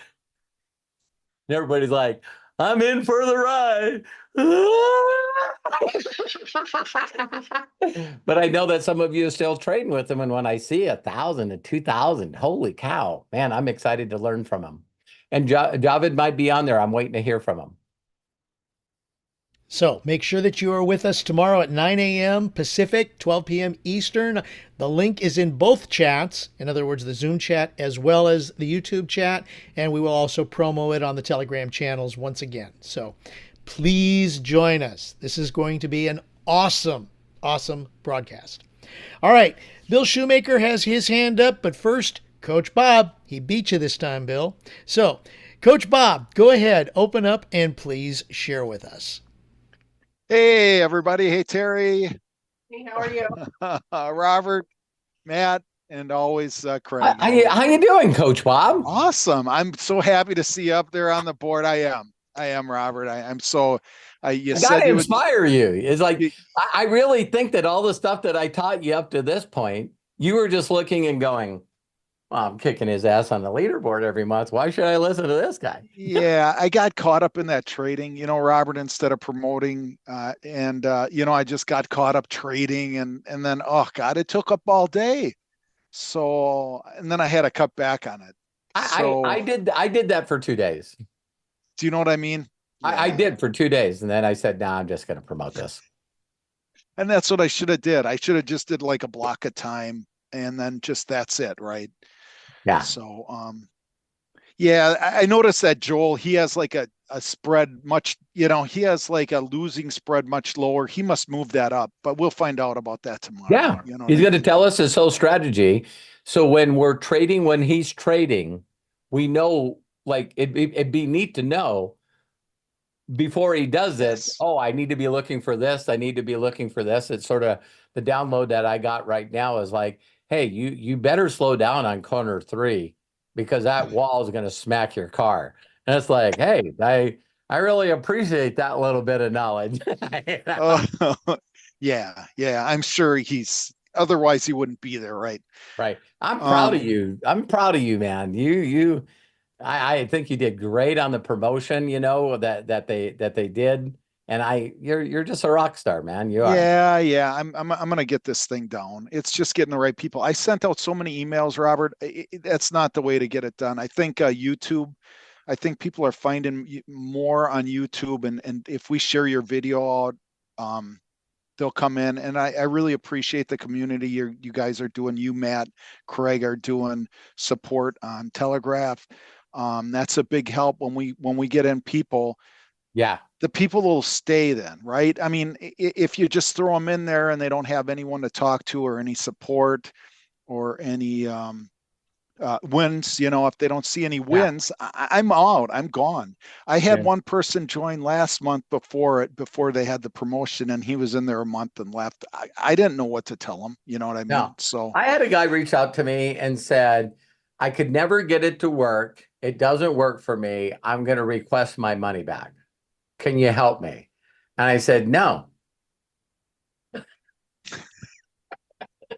and everybody's like, I'm in for the ride. But I know that some of you are still trading with him. And when I see 1,000 to 2,000, holy cow, man, I'm excited to learn from him. And Javed might be on there. I'm waiting to hear from him. So make sure that you are with us tomorrow at 9 a.m. Pacific, 12 p.m. Eastern. The link is in both chats, in other words, the Zoom chat as well as the YouTube chat, and we will also promo it on the Telegram channels once again. So please join us. This is going to be an awesome, awesome broadcast. All right, Bill Shoemaker has his hand up, but first, Coach Bob. He beat you this time, Bill. So, Coach Bob, go ahead, open up, and please share with us. Hey, everybody. Hey, Terry. Hey, how are you? Robert, Matt, and always Craig. How you doing, Coach Bob? Awesome. I'm so happy to see you up there on the board. I am, Robert. I'm so, you I said gotta you would, inspire you. It's like, I really think that all the stuff that I taught you up to this point, you were just looking and going, well, I'm kicking his ass on the leaderboard every month. Why should I listen to this guy? yeah, I got caught up in that trading, Robert, instead of promoting. I just got caught up trading and then, oh God, it took up all day. So, and then I had to cut back on it. I did that for 2 days. Do you know what I mean? I did for 2 days. And then I said, no, I'm just going to promote this. And that's what I should have did. I should have just did like a block of time and then just that's it. Right. Yeah. So, I noticed that Joel, he has like a spread much, he has like a losing spread much lower. He must move that up, but we'll find out about that tomorrow. Yeah. He's going to tell us his whole strategy. So when we're trading, when he's trading, we know, like, it'd be neat to know before he does this. Yes. Oh, I need to be looking for this. I need to be looking for this. It's sort of the download that I got right now is like, hey, you better slow down on corner 3 because that wall is going to smack your car. And it's like, hey, I really appreciate that little bit of knowledge. Yeah. I'm sure otherwise he wouldn't be there, right? Right. I'm proud of you. I'm proud of you, man. I think you did great on the promotion, that they did. And you're just a rock star, man. You are. Yeah. I'm going to get this thing down. It's just getting the right people. I sent out so many emails, Robert. That's not the way to get it done. I think YouTube, I think people are finding more on YouTube and if we share your video out, they'll come in and I really appreciate the community you guys are doing. You, Matt, Craig are doing support on Telegraph. That's a big help when we get in people. Yeah. The people will stay then, right? I mean, if you just throw them in there and they don't have anyone to talk to or any support or any wins, if they don't see any wins, I'm out. I'm gone. I had one person join last month before they had the promotion and he was in there a month and left. I didn't know what to tell him. You know what I mean? No. So I had a guy reach out to me and said, I could never get it to work. It doesn't work for me. I'm going to request my money back. Can you help me? And I said, no.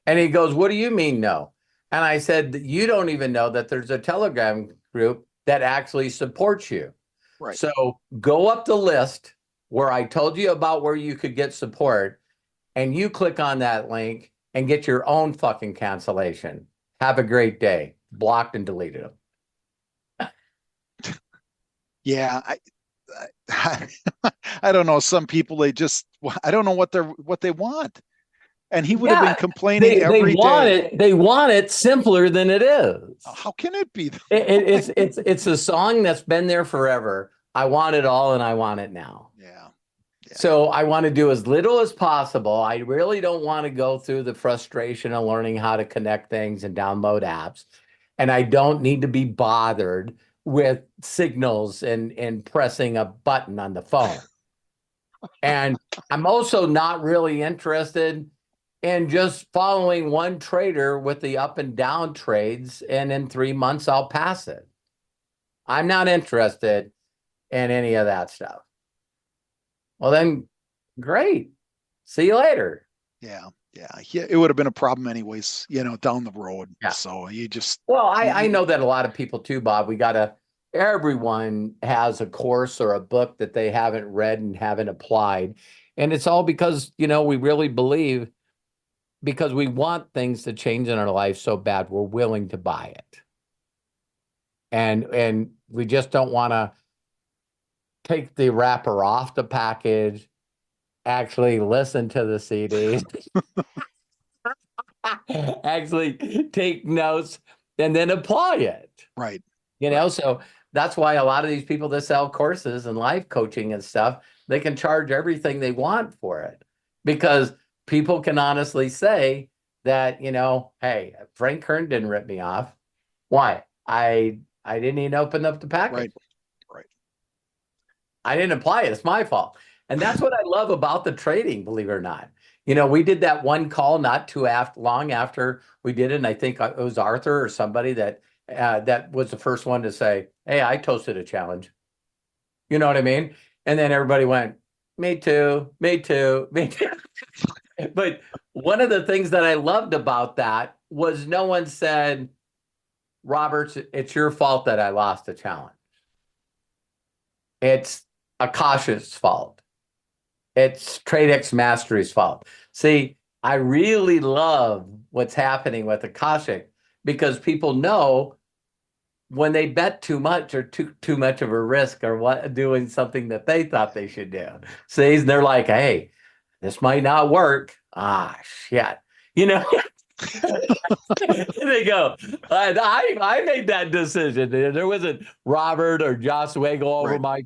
And he goes, what do you mean no? And I said, you don't even know that there's a Telegram group that actually supports you. Right. So go up the list where I told you about where you could get support, and you click on that link and get your own fucking cancellation. Have a great day. Blocked and deleted them. Yeah, I don't know. Some people, I don't know what they want. And he would have been complaining every day. They want it simpler than it is. How can it be? It's a song that's been there forever. I want it all and I want it now. Yeah. So I want to do as little as possible. I really don't want to go through the frustration of learning how to connect things and download apps. And I don't need to be bothered with signals and pressing a button on the phone. And I'm also not really interested in just following one trader with the up and down trades, and in 3 months I'll pass it. I'm not interested in any of that stuff. Well, then, great. See you later. Yeah. It would have been a problem anyways, down the road. Yeah. So you just. Well, I know that a lot of people too, Bob. Everyone has a course or a book that they haven't read and haven't applied. And it's all because, we really believe, because we want things to change in our life so bad, we're willing to buy it. And we just don't want to take the wrapper off the package, actually listen to the CDs, actually take notes, and then apply it. Right. So that's why a lot of these people that sell courses and life coaching and stuff, they can charge everything they want for it, because people can honestly say that, hey, Frank Kern didn't rip me off. Why? I didn't even open up the package. Right. I didn't apply it. It's my fault. And that's what I love about the trading, believe it or not. We did that one call not too long after we did it. And I think it was Arthur or somebody that was the first one to say, hey, I toasted a challenge. You know what I mean? And then everybody went, me too, me too, me too. But one of the things that I loved about that was no one said, Roberts, it's your fault that I lost a challenge. It's Akasha's fault. It's TradeX Mastery's fault. See, I really love what's happening with Akashic, because people know when they bet too much or too much of a risk or doing something that they thought they should do. See, and they're like, hey, this might not work. Ah, shit. They go, I made that decision. There wasn't Robert or Joss Wagel over my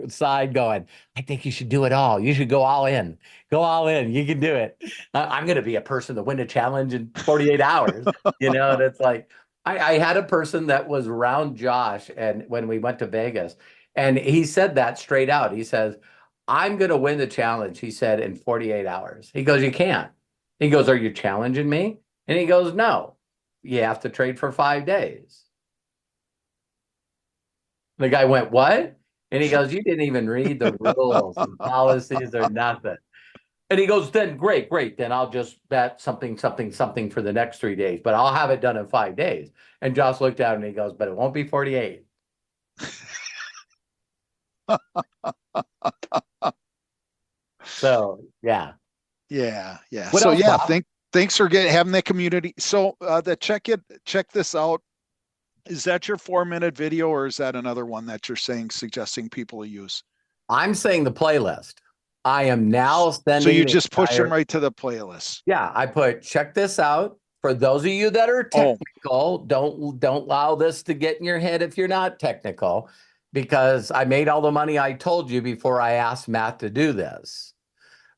side going, I think you should do it all. You should go all in. Go all in. You can do it. I'm going to be a person to win a challenge in 48 hours. And it's like, I had a person that was around Josh, and when we went to Vegas, and he said that straight out. He says, I'm going to win the challenge, he said, in 48 hours. He goes, you can't. He goes, are you challenging me? And he goes, no, you have to trade for 5 days. The guy went, what? And he goes, you didn't even read the rules and policies or nothing. And he goes, then great. Then I'll just bet something for the next 3 days, but I'll have it done in 5 days. And Josh looked at him and he goes, but it won't be 48. So, yeah. Yeah. What So else, yeah, Bob? thanks for having that community. So check this out. Is that your 4-minute video, or is that another one that you're suggesting people use? I'm saying the playlist. I am now sending. So you just push them right to the playlist. Yeah, I put, check this out. For those of you that are technical, don't allow this to get in your head if you're not technical, because I made all the money I told you before I asked Matt to do this.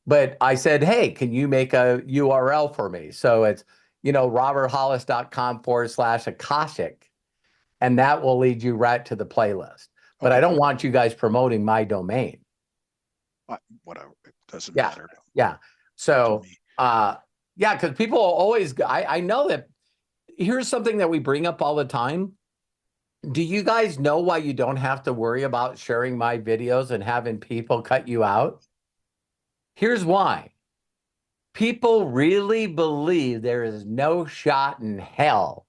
But I said, hey, can you make a URL for me? So it's, roberthollis.com/Akashic. And that will lead you right to the playlist. But I don't want you guys promoting my domain. Whatever. It doesn't Yeah. matter. Yeah. So, because people always, I know that, here's something that we bring up all the time. Do you guys know why you don't have to worry about sharing my videos and having people cut you out? Here's why. People really believe there is no shot in hell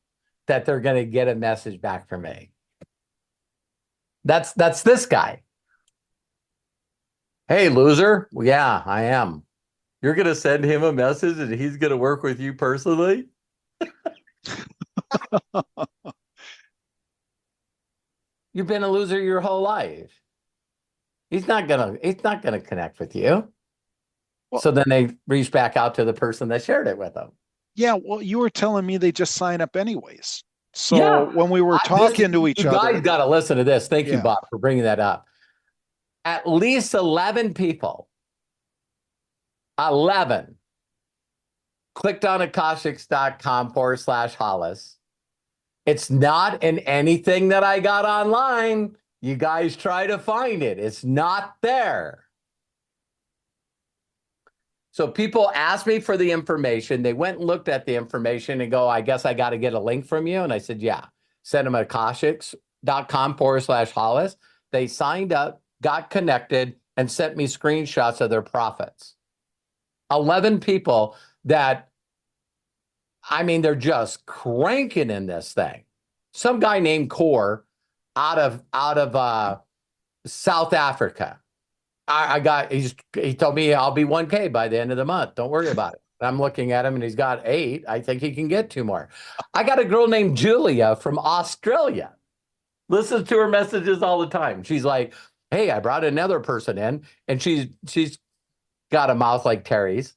that they're going to get a message back from me. That's this guy. Hey, loser. Well, yeah, I am. You're going to send him a message and he's going to work with you personally? You've been a loser your whole life. He's not gonna connect with you. Well, so then they reach back out to the person that shared it with them. Yeah, well, you were telling me they just sign up anyways. So when we were talking to each other, you guys got to listen to this. Thank you, Bob, for bringing that up. At least 11 people, 11, clicked on akashics.com/Hollis. It's not in anything that I got online. You guys try to find it. It's not there. So people asked me for the information. They went and looked at the information and go, I guess I got to get a link from you. And I said, yeah. Send them akashics.com/Hollis. They signed up, got connected, and sent me screenshots of their profits. 11 people that, I mean, they're just cranking in this thing. Some guy named Core out of South Africa. He told me I'll be 1K by the end of the month. Don't worry about it. I'm looking at him and he's got 8. I think he can get 2 more. I got a girl named Julia from Australia. Listens to her messages all the time. She's like, hey, I brought another person in and she's got a mouth like Terry's.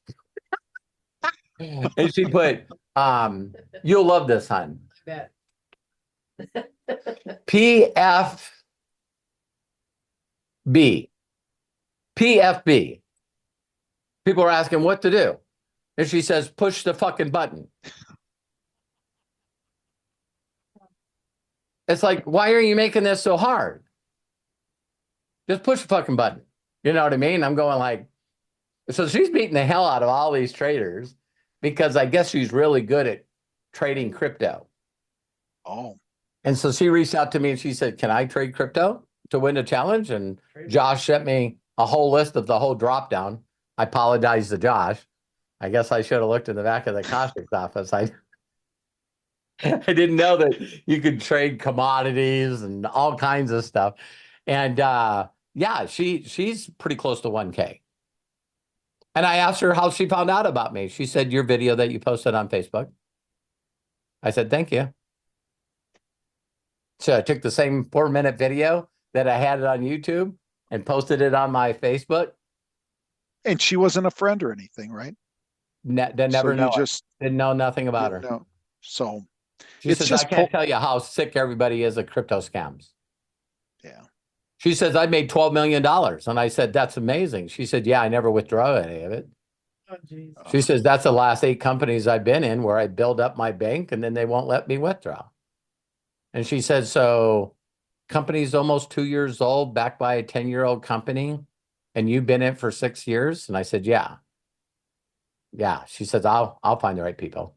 And she put, you'll love this, hon. I bet. PFB. People are asking what to do. And she says, push the fucking button. It's like, why are you making this so hard? Just push the fucking button. You know what I mean? I'm going like, so she's beating the hell out of all these traders because I guess she's really good at trading crypto. Oh. And so she reached out to me and she said, can I trade crypto to win a challenge? And Josh sent me a whole list of the whole drop down. I apologized to Josh. I guess I should have looked in the back of the Akashics office. I didn't know that you could trade commodities and all kinds of stuff. And yeah, she's pretty close to 1K. And I asked her how she found out about me. She said, your video that you posted on Facebook. I said, thank you. So I took the same 4-minute video that I had it on YouTube and posted it on my Facebook. And she wasn't a friend or anything, right? Didn't know nothing about her. No. So she says, I can't tell you how sick everybody is of crypto scams. Yeah. She says, I made $12 million. And I said, that's amazing. She said, yeah, I never withdraw any of it. Oh, geez. She says, that's the last 8 companies I've been in where I build up my bank and then they won't let me withdraw. And she said, so company's almost 2 years old, backed by a 10-year-old company, and you've been in it for 6 years? And I said, yeah. Yeah. She says, I'll find the right people.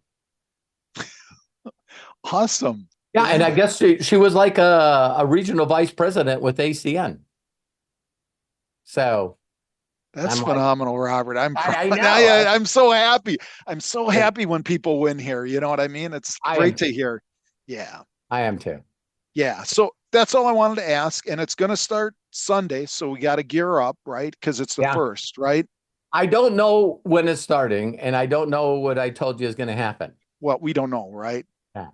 Awesome. Yeah. And I guess she was like a regional vice president with ACN. So that's phenomenal, Robert. I'm so happy. I'm so happy when people win here. You know what I mean? It's great to hear. Yeah. I am too. Yeah. So that's all I wanted to ask. And it's going to start Sunday. So we got to gear up, right? Because it's the first, right? I don't know when it's starting. And I don't know what I told you is going to happen. Well, we don't know, right? Yeah.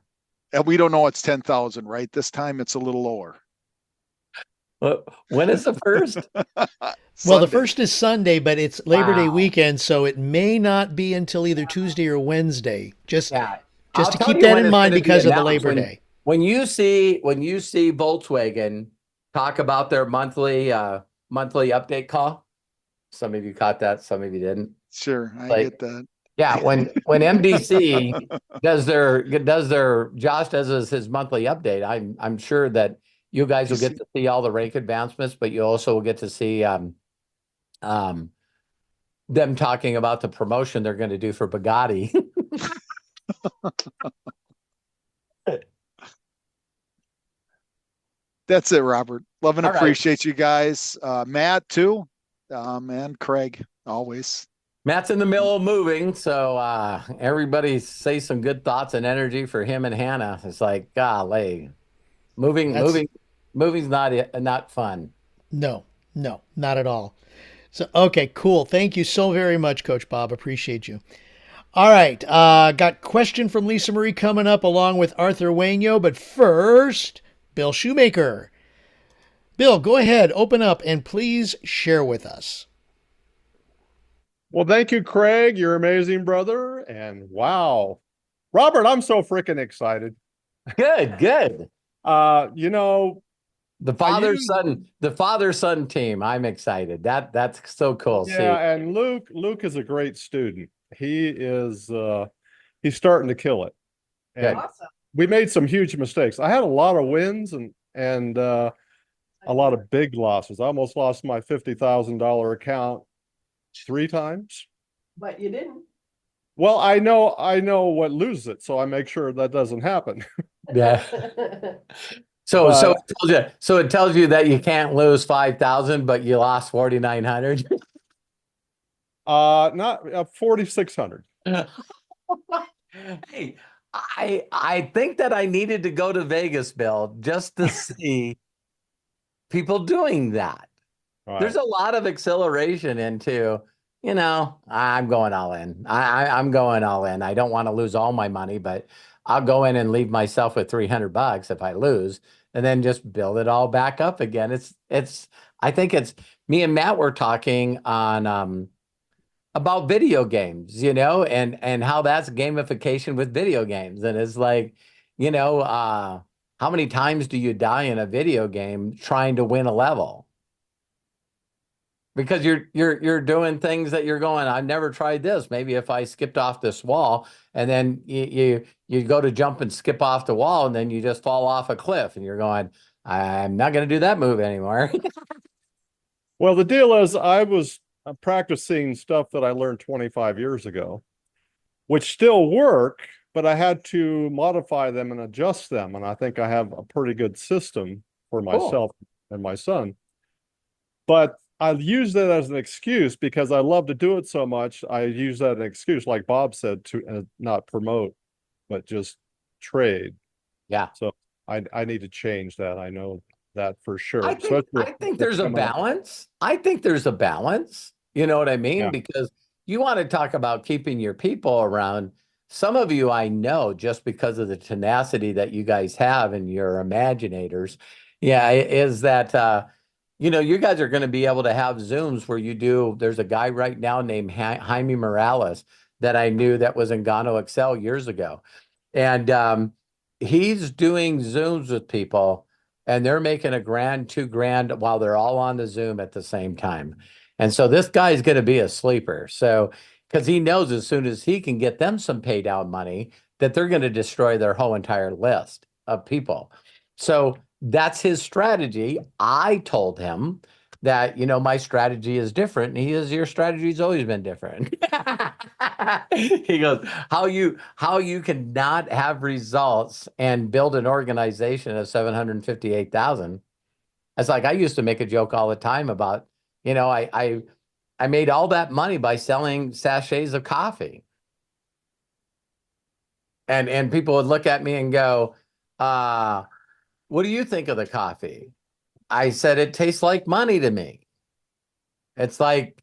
And we don't know it's 10,000, right? This time it's a little lower. When is the first? Well, the first is Sunday, but it's Labor Day weekend, so it may not be until either Tuesday or Wednesday. Just to keep that in mind because of the Labor Day. When you see Volkswagen talk about their monthly update call, some of you caught that, some of you didn't. Sure, I get that. Yeah, when MDC does Josh does his monthly update, I'm sure that you guys will get to see all the rank advancements, but you also will get to see them talking about the promotion they're going to do for Bugatti. That's it, Robert. Love and All right. appreciate you guys. Matt too. And Craig, always. Matt's in the middle of moving, so everybody say some good thoughts and energy for him and Hannah. It's like, golly, moving's not fun. No, no, not at all. So, okay, cool. Thank you so very much, Coach Bob. Appreciate you. All right. Got question from Lisa Marie coming up along with Arthur Wainio. But first, Bill Shoemaker. Bill, go ahead, open up, and please share with us. Well, thank you, Craig. You're amazing, brother. And wow, Robert, I'm so freaking excited. Good. You know, The father-son team. I'm excited. That's so cool. yeah, See, and Luke is a great student. He's starting to kill it. And Awesome. we made some huge mistakes. I had a lot of wins and a lot of big losses. I almost lost my $50,000 account 3 times. But you didn't. Well, I know what loses it, so I make sure that doesn't happen. yeah. So it tells you that you can't lose 5,000, but you lost 4,900. Not 4,600. Hey, I think that I needed to go to Vegas, Bill, just to see people doing that. All There's right. a lot of exhilaration into, I'm going all in. I'm going all in. I don't want to lose all my money, but I'll go in and leave myself with $300 if I lose, and then just build it all back up again. I think it's me and Matt were talking on about video games, and how that's gamification with video games. And it's like, how many times do you die in a video game trying to win a level? Because you're doing things that you're going, I've never tried this. Maybe if I skipped off this wall, and then you go to jump and skip off the wall, and then you just fall off a cliff, and you're going, I'm not going to do that move anymore. Well, the deal is I was practicing stuff that I learned 25 years ago, which still work, but I had to modify them and adjust them. And I think I have a pretty good system for myself and my son. But I use that as an excuse because I love to do it so much. I use that as an excuse, like Bob said, to not promote, but just trade. Yeah. So I need to change that. I know that for sure. I think there's a balance. I think there's a balance. You know what I mean? Yeah. Because you want to talk about keeping your people around. Some of you I know just because of the tenacity that you guys have and your imaginators. Yeah, is that you guys are going to be able to have Zooms where you do. There's a guy right now named Jaime Morales that I knew that was in Gano Excel years ago. And he's doing Zooms with people, and they're making $1,000, $2,000 while they're all on the Zoom at the same time. And so this guy's going to be a sleeper. So, because he knows as soon as he can get them some pay down money, that they're going to destroy their whole entire list of people. So that's his strategy. I told him that, my strategy is different. And your strategy's always been different. He goes, how you cannot have results and build an organization of 758,000. It's like, I used to make a joke all the time about, I made all that money by selling sachets of coffee. And people would look at me and go, what do you think of the coffee? I said, it tastes like money to me. It's like,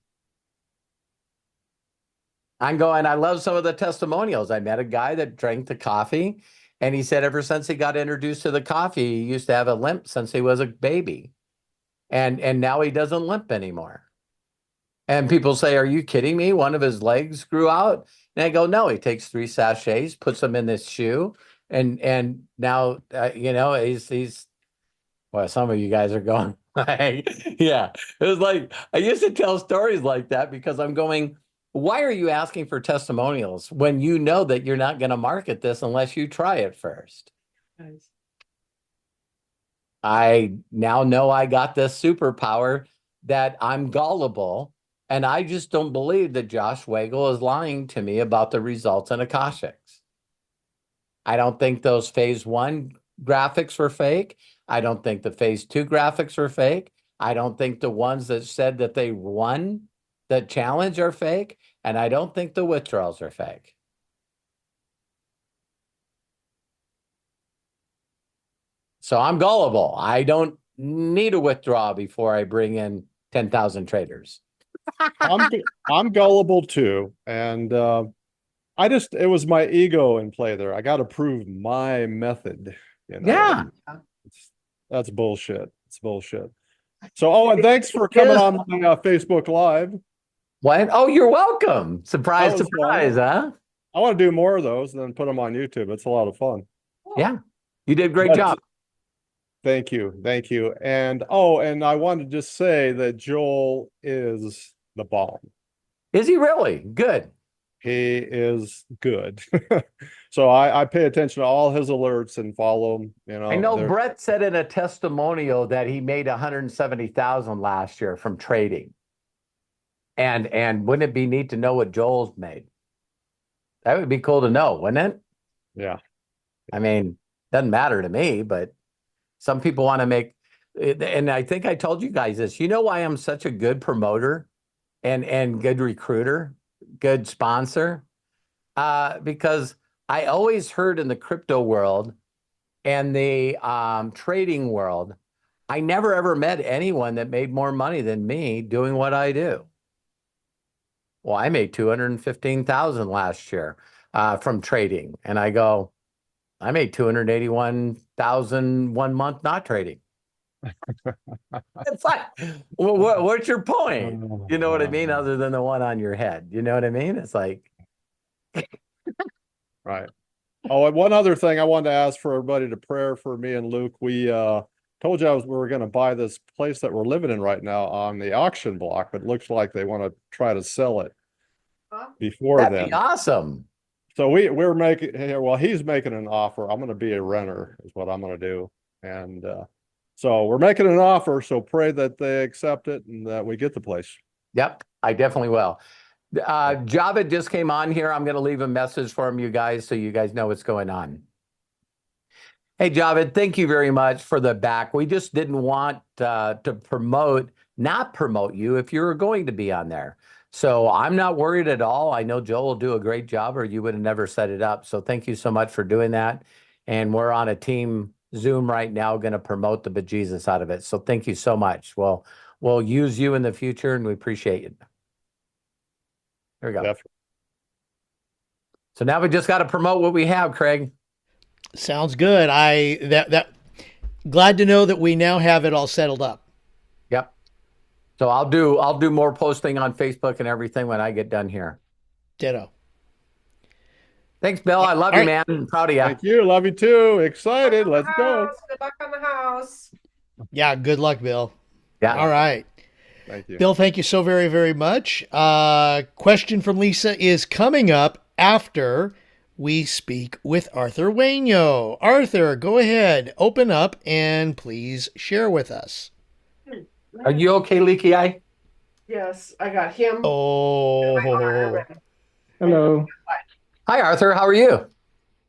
I'm going, I love some of the testimonials. I met a guy that drank the coffee, and he said ever since he got introduced to the coffee, he used to have a limp since he was a baby. And now he doesn't limp anymore. And people say, are you kidding me? One of his legs grew out. And I go, no, he takes 3 sachets, puts them in this shoe. And now, he's, well, some of you guys are going, yeah. It was like, I used to tell stories like that because I'm going, why are you asking for testimonials when you know that you're not going to market this unless you try it first? Nice. I now know I got this superpower that I'm gullible, and I just don't believe that Josh Wagle is lying to me about the results in Akashics. I don't think those phase 1 graphics were fake. I don't think the phase 2 graphics are fake. I don't think the ones that said that they won the challenge are fake. And I don't think the withdrawals are fake. So I'm gullible. I don't need a withdrawal before I bring in 10,000 traders. I'm gullible too. And it was my ego in play there. I got to prove my method. Yeah. That's bullshit. It's bullshit. So, and thanks for coming on my Facebook Live. What? Oh, you're welcome. Surprise, That was surprise, huh? I want to do more of those and then put them on YouTube. It's a lot of fun. Yeah. You did a great job. Thank you. Thank you. And I wanted to just say that Joel is the bomb. Is he really? Good. He is good. So I pay attention to all his alerts and follow him. I know Brett said in a testimonial that he made 170,000 last year from trading. And wouldn't it be neat to know what Joel's made? That would be cool to know, wouldn't it? Yeah. I mean, doesn't matter to me, but some people want to make, and I think I told you guys this. You know why I'm such a good promoter and good recruiter, good sponsor? Because I always heard in the crypto world and the trading world, I never ever met anyone that made more money than me doing what I do. Well, I made 215,000 last year from trading, and I go, I made 281,000 1 month not trading. It's like, what's your point? You know what I mean? Other than the one on your head, you know what I mean? It's like, right. Oh, and one other thing I wanted to ask for everybody to pray for me and Luke. We told you we were going to buy this place that we're living in right now on the auction block, but it looks like they want to try to sell it before that'd then. be awesome. So we're making, well, he's making an offer. I'm going to be a renter is what I'm going to do. And so we're making an offer. So pray that they accept it and that we get the place. Yep, I definitely will. Javed just came on here. I'm going to leave a message for him, you guys, so you guys know what's going on. Hey, Javed, thank you very much for the back. We just didn't want to not promote you if you were going to be on there. So I'm not worried at all. I know Joel will do a great job or you would have never set it up. So thank you so much for doing that. And we're on a team Zoom right now, going to promote the bejesus out of it. So thank you so much. Well, we'll use you in the future and we appreciate it. There we go. Definitely. So now we just got to promote what we have, Craig. Sounds good. Glad to know that we now have it all settled up. Yep. So I'll do more posting on Facebook and everything when I get done here. Ditto. Thanks, Bill. I love you, man. I'm proud of you. Thank you. Love you too. Excited. Let's go. Good luck on the house. Yeah. Good luck, Bill. Yeah. All right. Thank you. Bill, thank you so very, very much. Question from Lisa is coming up after we speak with Arthur Wainio. Arthur, go ahead, open up, and please share with us. Are you okay, Leaky Eye? Yes, I got him. Oh. Hello. Hi, Arthur. How are you?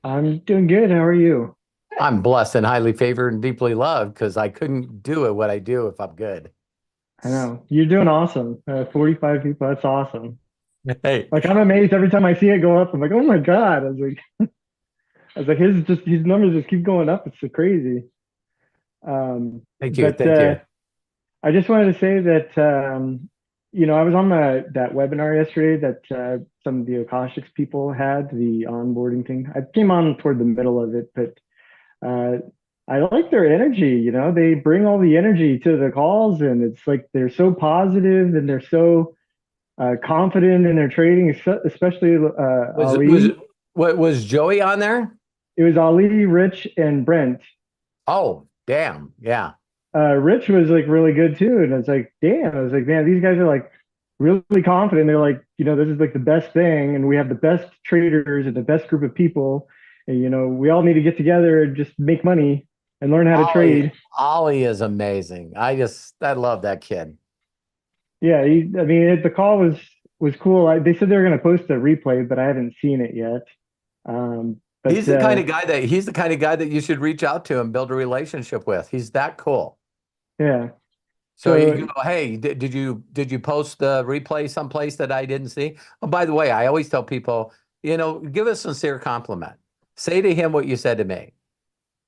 I'm doing good. How are you? I'm blessed and highly favored and deeply loved because I couldn't do it what I do if I'm good. I know. You're doing awesome. 45 people. That's awesome. Hey. Like, I'm amazed every time I see it go up. I'm like, oh my God. I was like, his numbers just keep going up. It's so crazy. Thank you. Thank you. I just wanted to say that, I was on that webinar yesterday that some of the Akashics people had, the onboarding thing. I came on toward the middle of it, but I like their energy. They bring all the energy to the calls, and it's like they're so positive and they're so confident in their trading, especially Ali. Was Joey on there? It was Ali, Rich, and Brent. Oh, damn. Yeah. Rich was like really good too. And I was like, damn, I was like, man, these guys are like really confident. They're like, this is like the best thing. And we have the best traders and the best group of people. And, we all need to get together and just make money and learn how to trade. Ollie is amazing. I love that kid. Yeah. The call was cool. They said they were going to post a replay, but I haven't seen it yet. But He's the kind of guy that you should reach out to and build a relationship with. He's that cool. yeah. So So you go, hey, did you post the replay someplace that I didn't see? Oh, by the way, I always tell people, give a sincere compliment. Say to him what you said to me.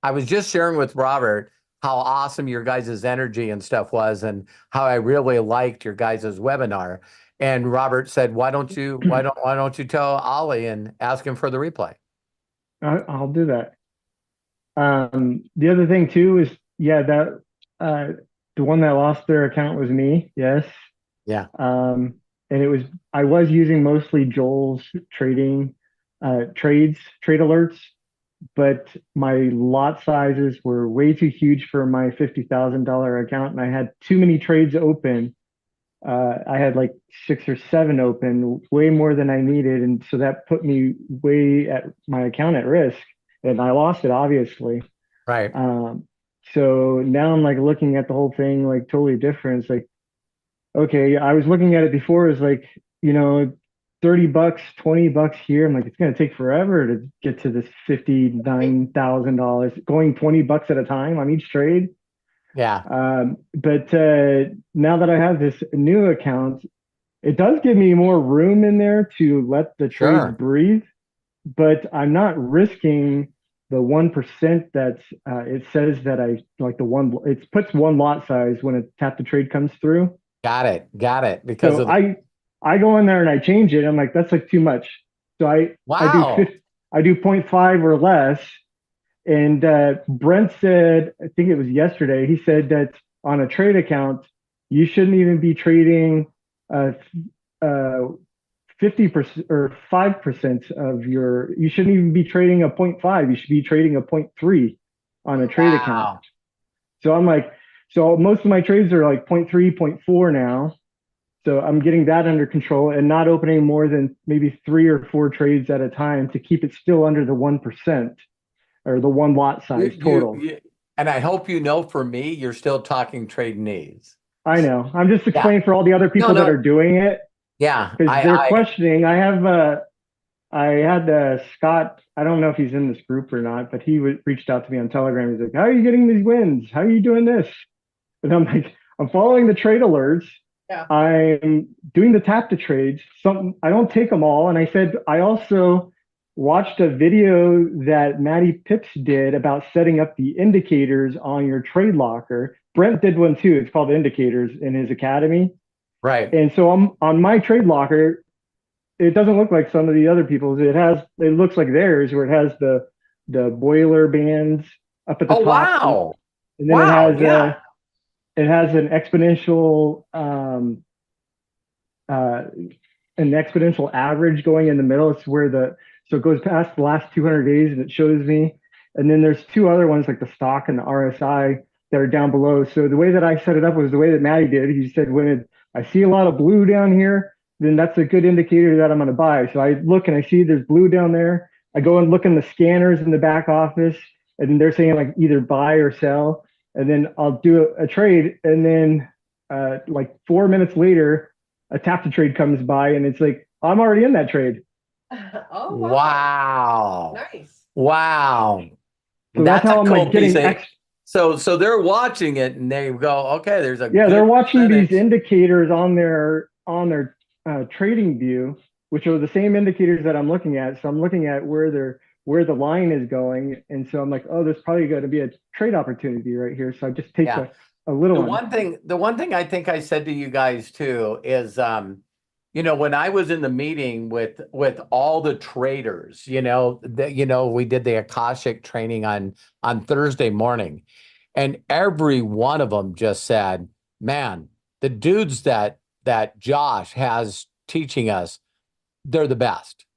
I was just sharing with Robert how awesome your guys' energy and stuff was, and how I really liked your guys' webinar. And Robert said, why don't you tell Ollie and ask him for the replay? I'll do that. The other thing too is, yeah, that the one that lost their account was me. Yes. Yeah. And I was using mostly Joel's trade alerts, but my lot sizes were way too huge for my $50,000 account, and I had too many trades open. I had like 6 or 7 open, way more than I needed, and so that put me way at my account at risk, and I lost it, obviously. Right. So now I'm like looking at the whole thing like totally different. It's like, okay, I was looking at it before, it was like, $30, $20 here. I'm like, it's gonna take forever to get to this $59,000, going $20 at a time on each trade. Yeah. But now that I have this new account, it does give me more room in there to let the trades breathe, but I'm not risking the 1% that it says that I like it puts one lot size when a tap to trade comes through. Got it. Because so I go in there and I change it. I'm like, that's like too much. So I do 0.5 or less. And Brent said, I think it was yesterday, he said that on a trade account, you shouldn't even be trading 50% or 5% of you shouldn't even be trading a 0.5. You should be trading a 0.3 on a trade account. So I'm like, so most of my trades are like 0.3, 0.4 now. So I'm getting that under control and not opening more than maybe 3 or 4 trades at a time to keep it still under the 1%. Or the one lot size total. And I hope for me, you're still talking trade needs. I know. I'm just explaining for all the other people that are doing it. Yeah. Because they're questioning. I had Scott, I don't know if he's in this group or not, but he reached out to me on Telegram. He's like, how are you getting these wins? How are you doing this? And I'm like, I'm following the trade alerts. Yeah. I'm doing the tap to trades. I don't take them all. And I said, I also watched a video that Matty Pips did about setting up the indicators on your trade locker. Brent did one too. It's called Indicators in his academy. Right. And so on my trade locker, it doesn't look like some of the other people's. It looks like theirs, where it has the boiler bands up at the top. Wow. And then it has an exponential average going in the middle. It's where so it goes past the last 200 days and it shows me. And then there's 2 other ones like the stock and the RSI that are down below. So the way that I set it up was the way that Matty did. He said, when I see a lot of blue down here, then that's a good indicator that I'm going to buy. So I look and I see there's blue down there. I go and look in the scanners in the back office, and they're saying like either buy or sell. And then I'll do a trade. And then like 4 minutes later, a tap to trade comes by and it's like, I'm already in that trade. Oh, wow. Nice. Wow. So that's how I'm cool like getting So they're watching it and they go, okay, there's a they're watching these indicators on their trading view, which are the same indicators that I'm looking at. So I'm looking at where the line is going, and so I'm like, oh, there's probably going to be a trade opportunity right here. So I just take a little one. The one thing I think I said to you guys too is when I was in the meeting with all the traders, we did the Akashic training on Thursday morning, and every one of them just said, man, the dudes that Josh has teaching us, they're the best.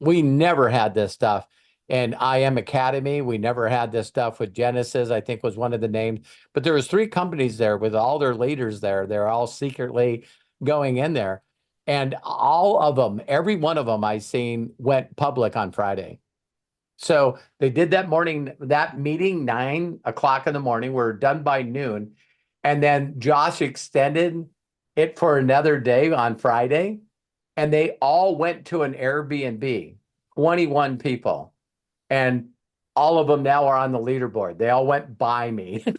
We never had this stuff in IM Academy. We never had this stuff with Genesis, I think was one of the names, but there was 3 companies there with all their leaders there. They're all secretly going in there. And all of them, every one of them I seen went public on Friday. So they did that meeting, 9 o'clock in the morning. We're done by noon. And then Josh extended it for another day on Friday. And they all went to an Airbnb, 21 people. and all of them now are on the leaderboard. They all went by me. And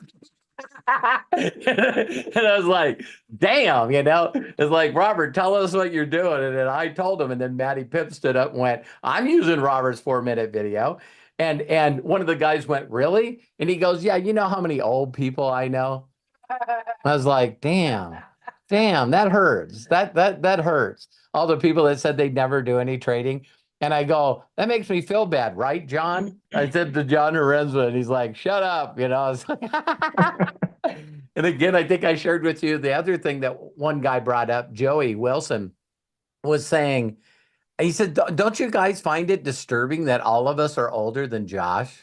I was like, damn, it's like, Robert, tell us what you're doing. And then I told him, and then Matty Pipp stood up and went, I'm using Robert's 4-minute video. And one of the guys went, really? And he goes, yeah, you know how many old people I know? I was like, damn, that hurts. That hurts. All the people that said they'd never do any trading. And I go, that makes me feel bad, right, John? I said to John Lorenzo, and he's like, shut up, I was like, and again, I think I shared with you the other thing that one guy brought up, Joey Wilson, was saying, he said, don't you guys find it disturbing that all of us are older than Josh?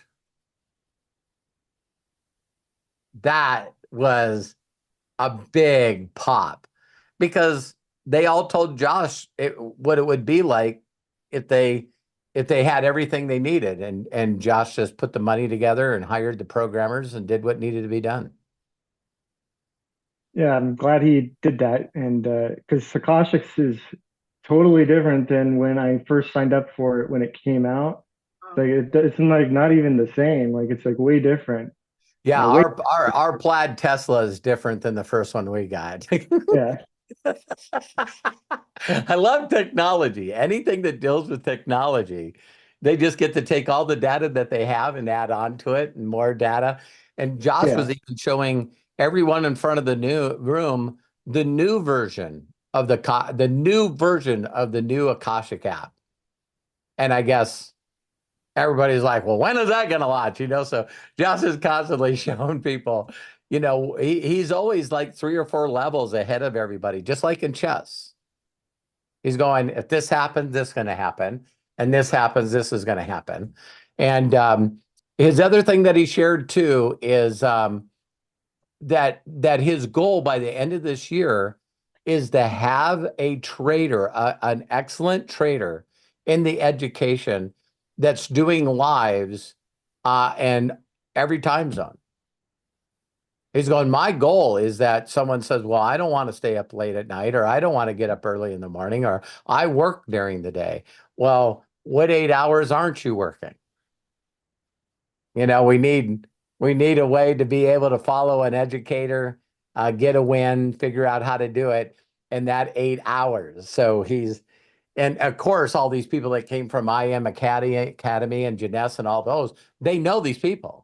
That was a big pop, because they all told Josh what it would be like if they had everything they needed, and Josh just put the money together and hired the programmers and did what needed to be done. Yeah, I'm glad he did that. And because Sakashix is totally different than when I first signed up for it when it came out. Like it's like not even the same. Like it's like way different. Yeah, our plaid Tesla is different than the first one we got. Yeah. I love technology. Anything that deals with technology, they just get to take all the data that they have and add on to it and more data. And Josh was even showing everyone in front of the new room the new version of the new Akashic app. And I guess everybody's like, well, when is that going to launch? So Josh is constantly showing people, he's always like 3 or 4 levels ahead of everybody, just like in chess. He's going, if this happens, this is going to happen. And this happens, this is going to happen. And his other thing that he shared too is that his goal by the end of this year is to have a trader, an excellent trader in the education that's doing lives and every time zone. He's going, my goal is that someone says, well, I don't want to stay up late at night, or I don't want to get up early in the morning, or I work during the day. Well, what 8 hours aren't you working? We need a way to be able to follow an educator, get a win, figure out how to do it in that 8 hours. So and of course, all these people that came from IM Academy and Janess and all those, they know these people.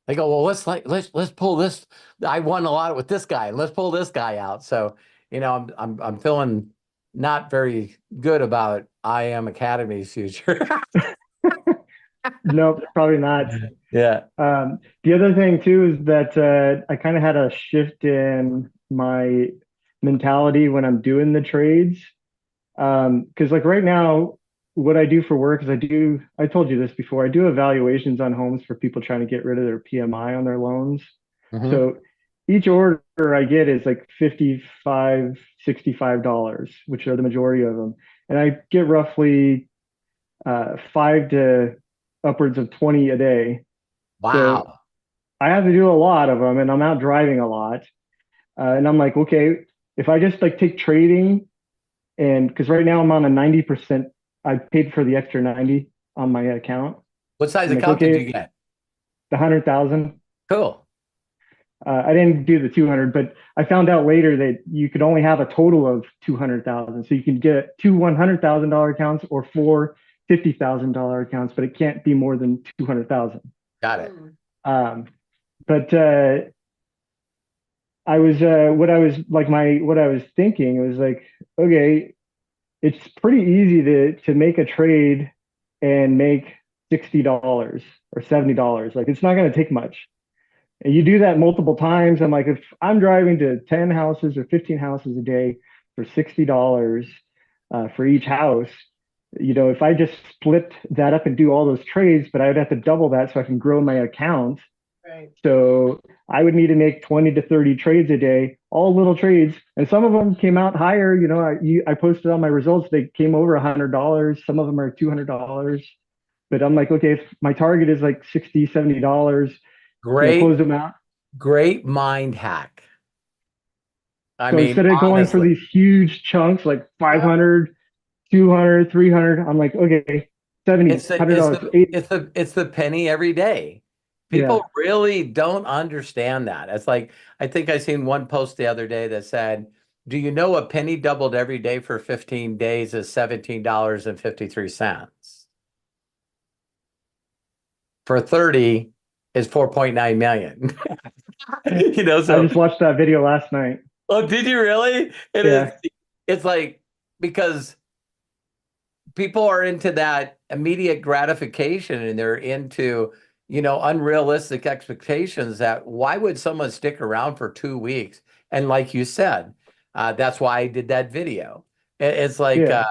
They go, well, let's pull this. I won a lot with this guy, and let's pull this guy out. So, I'm feeling not very good about IM Academy's future. Nope, probably not. Yeah. The other thing too is that I kind of had a shift in my mentality when I'm doing the trades. Because like right now, what I do for work is I told you this before, I do evaluations on homes for people trying to get rid of their PMI on their loans. Mm-hmm. So each order I get is like $55, $65, which are the majority of them. And I get roughly 5 to upwards of 20 a day. Wow. So I have to do a lot of them, and I'm out driving a lot. And I'm like, okay, if I just like take trading, and because right now I'm on a 90%, I paid for the extra 90 on my account. What size account did you get? The 100,000. Cool. I didn't do the 200, but I found out later that you could only have a total of 200,000. So you can get 2 $100,000 accounts or 4 $50,000 accounts, but it can't be more than 200,000. Got it. But I was what I was thinking, it was like, okay, it's pretty easy to make a trade and make $60 or $70. Like it's not going to take much. And you do that multiple times. I'm like, if I'm driving to 10 houses or 15 houses a day for $60 for each house, if I just split that up and do all those trades, but I would have to double that so I can grow my account. Right. So I would need to make 20 to 30 trades a day, all little trades. And some of them came out higher. I posted on my results, they came over $100. Some of them are $200. But I'm like, okay, if my target is like $60, $70, close them out. Great mind hack. So instead of going for these huge chunks, like 500, 200, 300, I'm like, okay, 70, It's the $100, eight. it's the penny every day. People Yeah. really don't understand that. It's like, I think I seen one post the other day that said, "Do you know a penny doubled every day for 15 days is $17.53. For 30 is 4.9 million." You know, I so just watched that video last night. oh, did you really? Yeah. It's like, because people are into that immediate gratification, and they're into, unrealistic expectations, that why would someone stick around for 2 weeks? And like you said, that's why I did that video. It's like, Yeah.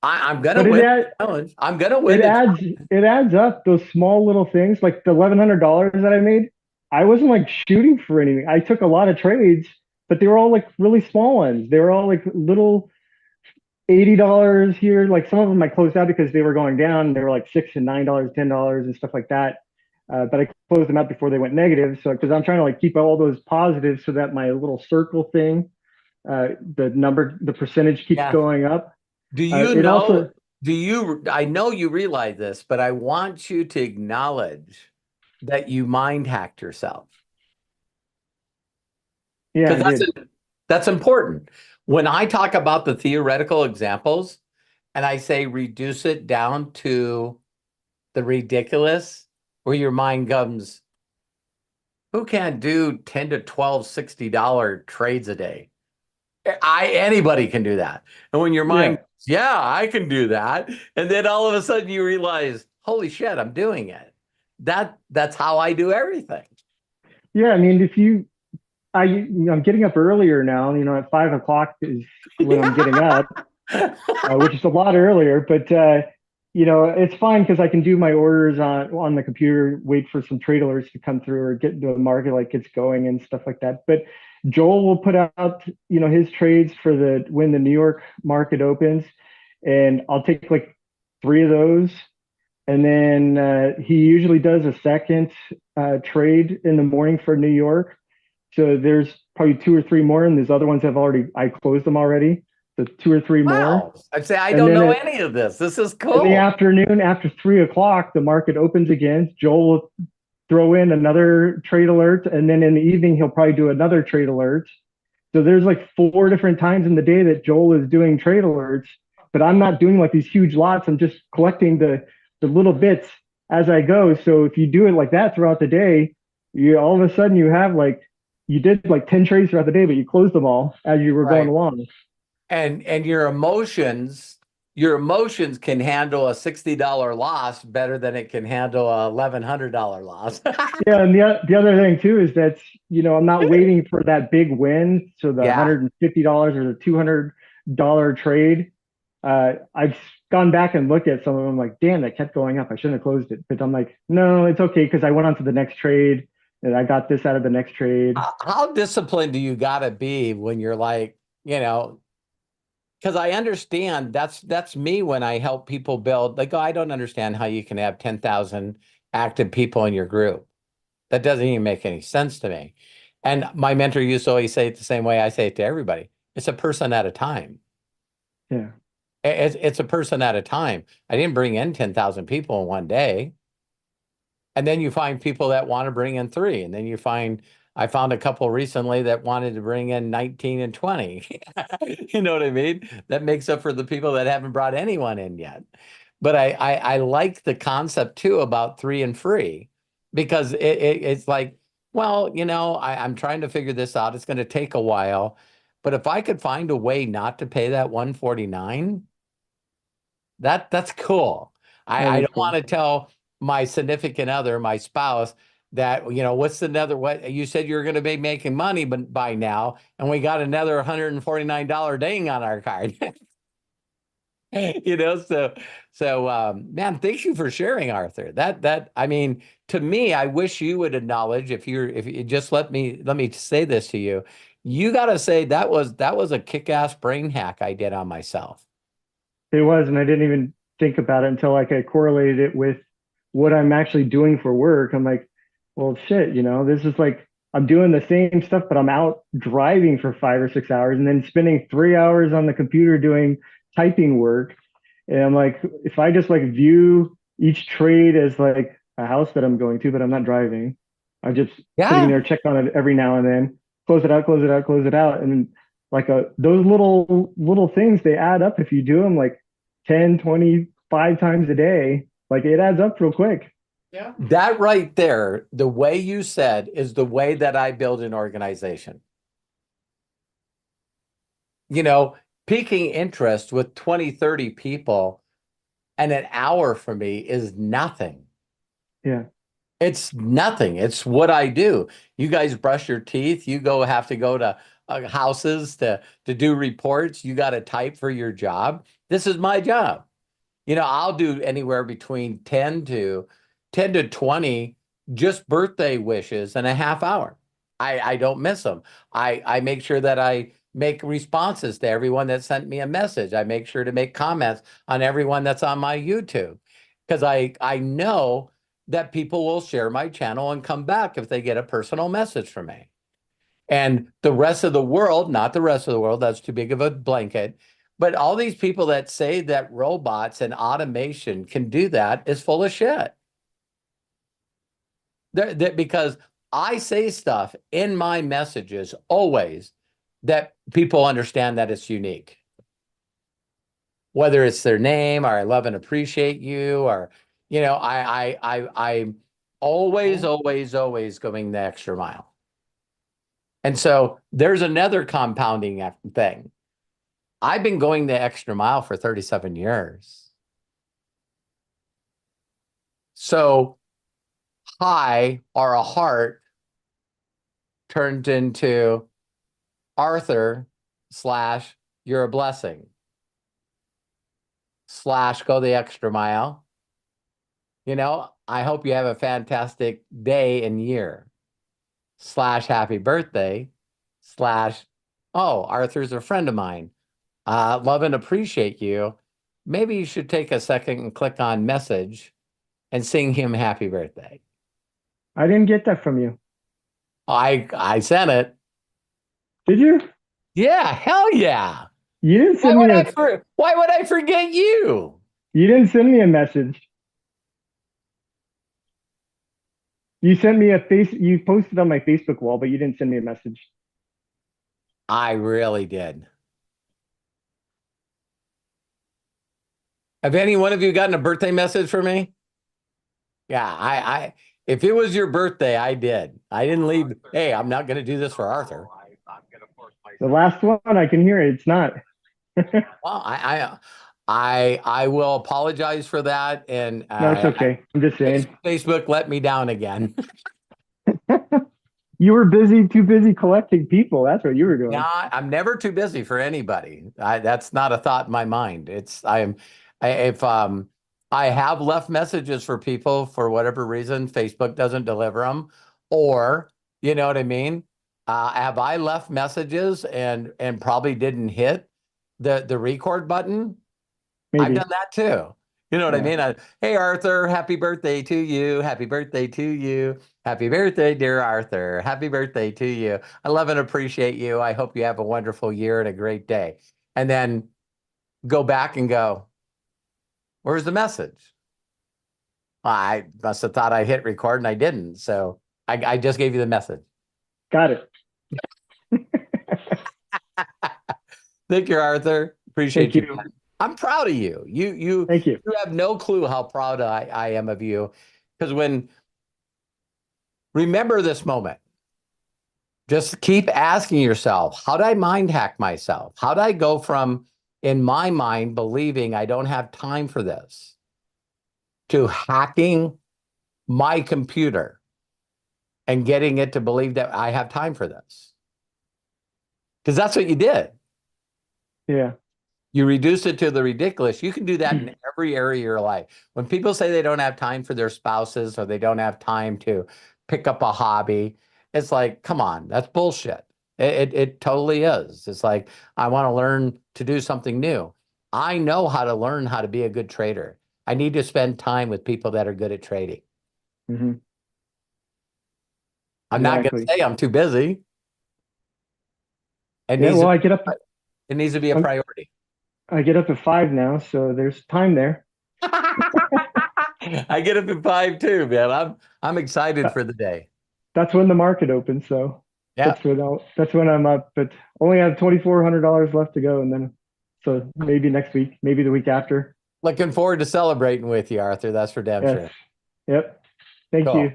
I'm gonna But win the challenge. I'm gonna win the challenge. it adds up, those small little things, like the $1,100 that I made. I wasn't like shooting for anything. I took a lot of trades, but they were all like really small ones. They were all like little $80 here. Like some of them I closed out because they were going down. They were like $6 and $9, $10 and stuff like that. But I closed them out before they went negative. So because I'm trying to like keep all those positives so that my little circle thing, the percentage keeps Yeah. going up. Do you It know? also, I know you realize this, but I want you to acknowledge that you mind hacked yourself, yeah, I because did. that's important. When I talk about the theoretical examples and I say reduce it down to the ridiculous, where your mind comes, who can't do 10 to 12 $60 trades a day? Anybody can do that. And when your mind, yeah, I can do that. And then all of a sudden you realize, holy shit, I'm doing it. That's how I do everything. Yeah, I mean, I'm getting up earlier now. At 5 o'clock is when I'm getting up, which is a lot earlier. But it's fine because I can do my orders on the computer, wait for some trade alerts to come through, or get the market like gets going and stuff like that. But Joel will put out his trades for when the New York market opens, and I'll take like 3 of those. And then he usually does a second trade in the morning for New York. So there's probably 2 or 3 more, and these other ones I closed them already. So 2 or 3 more. Wow. I'd say I don't know any of this. This is cool. In the afternoon, after 3 o'clock, the market opens again. Joel will throw in another trade alert, and then in the evening, he'll probably do another trade alert. So there's like 4 different times in the day that Joel is doing trade alerts, but I'm not doing like these huge lots. I'm just collecting the little bits as I go. So if you do it like that throughout the day, all of a sudden you did like 10 trades throughout the day, but you closed them all as you were going along. And your emotions can handle a $60 loss better than it can handle a $1,100 loss. Yeah, and the other thing too is that I'm not waiting for that big win. So the $150 or the $200 trade, I've gone back and looked at some of them like, damn, that kept going up. I shouldn't have closed it. But I'm like, no, it's okay because I went on to the next trade and I got this out of the next trade. How disciplined do you got to be when you're like, because I understand that's me when I help people build. Like, I don't understand how you can have 10,000 active people in your group. That doesn't even make any sense to me. And my mentor used to always say it the same way I say it to everybody. It's a person at a time. Yeah. It's a person at a time. I didn't bring in 10,000 people in one day. And then you find people that want to bring in 3. And then I found a couple recently that wanted to bring in 19 and 20. You know what I mean? That makes up for the people that haven't brought anyone in yet. But I like the concept too about 3 and free, because it's like, well, I'm trying to figure this out. It's going to take a while. But if I could find a way not to pay that $149, that's cool. I don't want to tell my significant other, my spouse, that, what you said you were going to be making money by now, and we got another $149 ding on our card. Man, thank you for sharing, Arthur. I mean, to me, I wish you would acknowledge, if you just let me say this to you, you got to say that was a kick-ass brain hack I did on myself. It was, and I didn't even think about it until I correlated it with what I'm actually doing for work. I'm like, well, shit, this is like, I'm doing the same stuff, but I'm out driving for 5 or 6 hours and then spending 3 hours on the computer doing typing work. And I'm like, if I just like view each trade as like a house that I'm going to, but I'm not driving, I'm just sitting Yeah. there, check on it every now and then, close it out, close it out, close it out. And like those little things, they add up if you do them like 10, 25 times a day. Like it adds up real quick. Yeah. That right there, the way you said, is the way that I build an organization. You know, piquing interest with 20, 30 people and an hour for me is nothing. Yeah. It's nothing. It's what I do. You guys brush your teeth. You have to go to houses to do reports. You got to type for your job. This is my job. You know, I'll do anywhere between 10 to 20 just birthday wishes in a half hour. I don't miss them. I make sure that I make responses to everyone that sent me a message. I make sure to make comments on everyone that's on my YouTube, because I know that people will share my channel and come back if they get a personal message from me. And the rest of the world, not the rest of the world, that's too big of a blanket, but all these people that say that robots and automation can do that is full of shit. Because I say stuff in my messages always that people understand that it's unique. Whether it's their name, or I love and appreciate you, or, you know, I'm always going the extra mile. And so there's another compounding thing. I've been going the extra mile for 37 years. So hi, or a heart, turned into Arthur / you're a blessing / go the extra mile. You know, I hope you have a fantastic day and year / happy birthday / oh, Arthur's a friend of mine. Love and appreciate you. Maybe you should take a second and click on message and sing him happy birthday. I didn't get that from you. I sent it. Did you? Yeah, hell yeah. You didn't Why send me would I forget you? You didn't send me a message. You sent me you posted on my Facebook wall, but you didn't send me a message. I really did. Have any one of you gotten a birthday message from me? Yeah, if it was your birthday, I did. I didn't leave. Hey, I'm not going to do this for Arthur. The last one, I can hear it. It's not. Well, I will apologize for that. And No, it's okay. I'm just saying. Facebook let me down again. You were too busy collecting people. That's what you were doing. Yeah, I'm never too busy for anybody. That's not a thought in my mind. If I have left messages for people for whatever reason, Facebook doesn't deliver them, or you know what I mean? Have I left messages and probably didn't hit the record button? Maybe. I've done that too. You know what I mean? Hey, Arthur, happy birthday to you. Happy birthday to you. Happy birthday, dear Arthur. Happy birthday to you. I love and appreciate you. I hope you have a wonderful year and a great day. And then go back and go, where's the message? I must have thought I hit record and I didn't. So I just gave you the message. Got it. Thank you, Arthur. Appreciate Thank you. I'm proud of you. Thank you. You have no clue how proud I am of you. Because remember this moment. Just keep asking yourself, how did I mind hack myself? How did I go from, in my mind, believing I don't have time for this, to hacking my computer and getting it to believe that I have time for this? Because that's what you did. Yeah. You reduce it to the ridiculous. You can do that in every area of your life. When people say they don't have time for their spouses or they don't have time to pick up a hobby, it's like, come on, that's bullshit. It totally is. It's like, I want to learn to do something new. I know how to learn how to be a good trader. I need to spend time with people that are good at trading. Mm-hmm. I'm not going to say I'm too busy. It needs I get up. It needs to be a priority. I get up at 5 now, so there's time there. I get up at 5 too, man. I'm excited for the day. That's when the market opens, so Yeah. that's when I'm up. But only have $2,400 left to go, and then so maybe next week, maybe the week after. Looking forward to celebrating with you, Arthur. That's for damn sure. Yes. Yep. Thank Cool. you.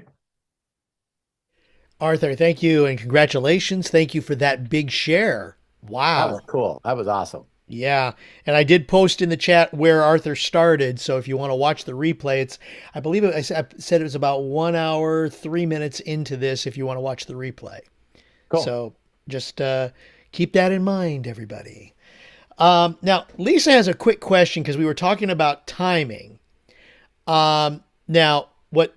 Arthur, thank you and congratulations. Thank you for that big share. That Wow. was cool. That was awesome. Yeah. And I did post in the chat where Arthur started. So if you want to watch the replay, I believe I said it was about 1 hour, 3 minutes into this if you want to watch the replay. Cool. So just keep that in mind, everybody. Now, Lisa has a quick question because we were talking about timing. Now, what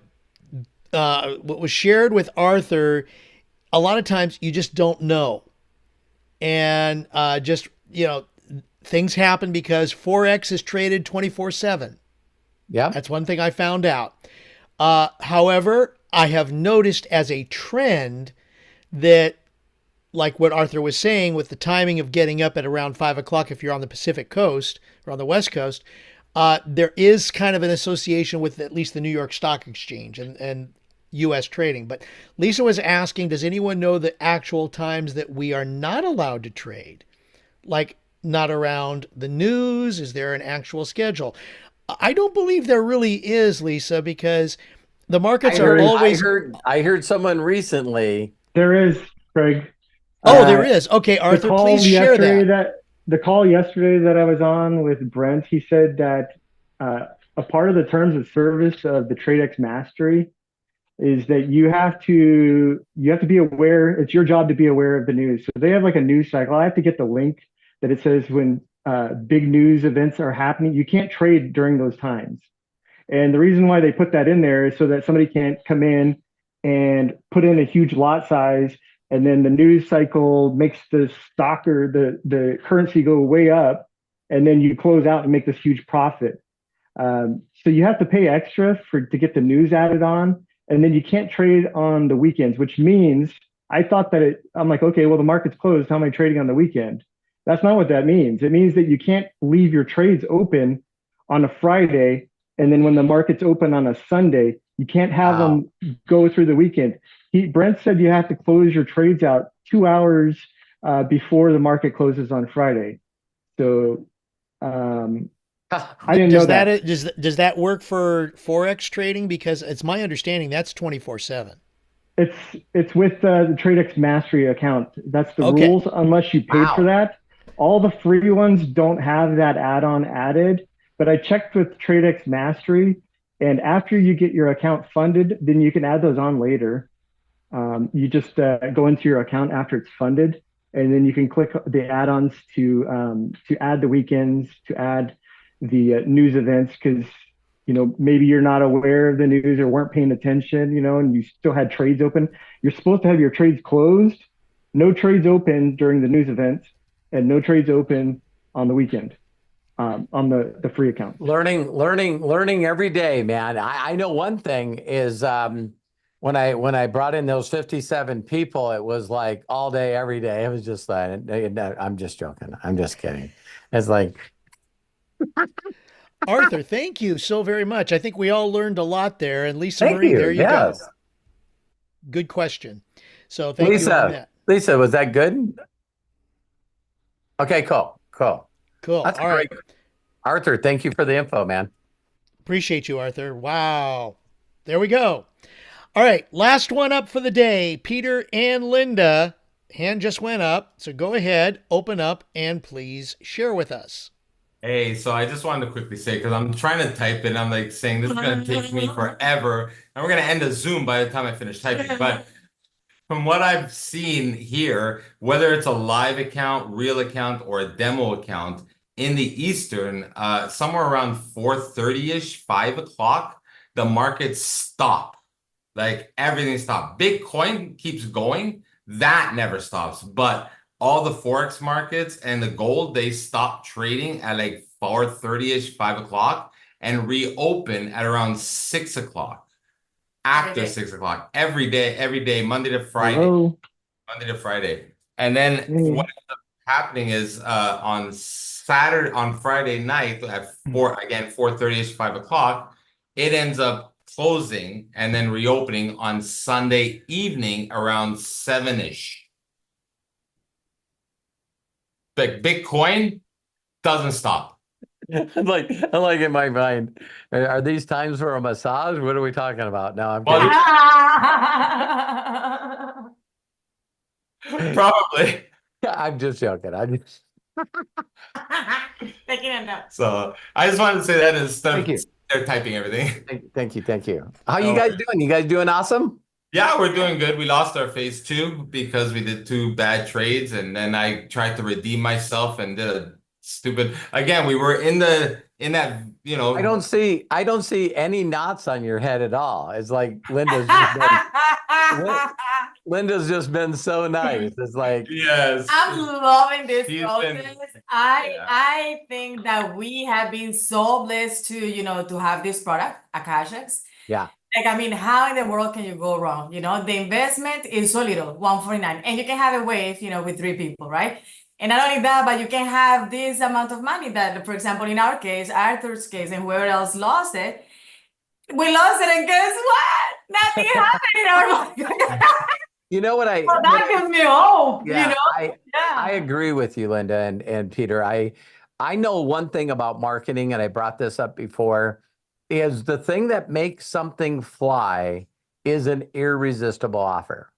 was shared with Arthur, a lot of times you just don't know. And things happen because Forex is traded 24/7. Yeah. That's one thing I found out. However, I have noticed as a trend that, like what Arthur was saying with the timing of getting up at around 5 o'clock if you're on the Pacific Coast or on the West Coast, there is kind of an association with at least the New York Stock Exchange and U.S. trading. But Lisa was asking, does anyone know the actual times that we are not allowed to trade? Like not around the news? Is there an actual schedule? I don't believe there really is, Lisa, because the markets are always... I heard someone recently. There is, Craig. Oh, there is. Okay, Arthur, please share that. The call yesterday that I was on with Brent, he said that a part of the terms of service of the TradeX Mastery is that you have to be aware. It's your job to be aware of the news. So they have like a news cycle. I have to get the link that it says when big news events are happening, you can't trade during those times. And the reason why they put that in there is so that somebody can't come in and put in a huge lot size, and then the news cycle makes the stock or the currency go way up, and then you close out and make this huge profit. So you have to pay extra to get the news added on, and then you can't trade on the weekends, which means I thought that I'm like, okay, well, the market's closed. How am I trading on the weekend? That's not what that means. It means that you can't leave your trades open on a Friday, and then when the market's open on a Sunday, you can't have them go through the weekend. Brent said you have to close your trades out 2 hours before the market closes on Friday. So I didn't know that. Does that work for Forex trading? Because it's my understanding that's 24/7. It's with the TradeX Mastery account. That's the rules, unless you paid for that. All the free ones don't have that add-on added, but I checked with TradeX Mastery, and after you get your account funded, then you can add those on later. You just go into your account after it's funded, and then you can click the add-ons to add the weekends, to add the news events, because maybe you're not aware of the news or weren't paying attention, and you still had trades open. You're supposed to have your trades closed, no trades open during the news events, and no trades open on the weekend on the free account. Learning every day, man. I know one thing is when I brought in those 57 people, it was like all day, every day. It was just like, I'm just joking. I'm just kidding. It's like... Arthur, thank you so very much. I think we all learned a lot there. And Lisa Thank Marie, you. there you go. Good question. So thank you on that. Lisa, was that good? Okay, cool. That's all great. right. Arthur, thank you for the info, man. Appreciate you, Arthur. Wow. There we go. All right. Last one up for the day. Peter and Linda. Hand just went up. So go ahead, open up, and please share with us. Hey, so I just wanted to quickly say, because I'm trying to type it, I'm like saying this is going to take me forever, and we're going to end the Zoom by the time I finish typing. But from what I've seen here, whether it's a live account, real account, or a demo account, in the Eastern, somewhere around 4:30-ish, 5 o'clock, the markets stop. Like everything stopped. Bitcoin keeps going. That never stops. But all the Forex markets and the gold, they stop trading at like 4:30-ish, 5 o'clock, and reopen at around 6 o'clock. After 6 o'clock. Every day, Monday to Friday. Hello. Monday to Friday. And then happening is on Friday night at 4:30ish, 5 o'clock, it ends up closing and then reopening on Sunday evening around 7ish. But Bitcoin doesn't stop. I'm like in my mind, are these times for a massage? What are we talking about? No, I'm kidding. Probably. I'm just joking. Taking a note. So I just wanted to say that instead Thank you. of they're typing everything. Thank you. How you guys doing? You guys doing awesome? Yeah, we're doing good. We lost our phase 2 because we did 2 bad trades, and then I tried to redeem myself and did a stupid. Again, we were in that, you know. I don't see any knots on your head at all. It's like Linda's just been so nice. It's like, yes. I'm loving this She's process. been- I think that we have been so blessed to, to have this product, Akashics. yeah. Like, I mean, how in the world can you go wrong? The investment is so little, 149, and you can have a wave, with 3 people, right? And not only that, but you can have this amount of money that, for example, in our case, Arthur's case, and whoever else lost it, we lost it, and guess what? Nothing happened in our life. You know what Well, that gives me hope, Yeah, Yeah. I agree with you, Linda and Peter. I know one thing about marketing, and I brought this up before, is the thing that makes something fly is an irresistible offer.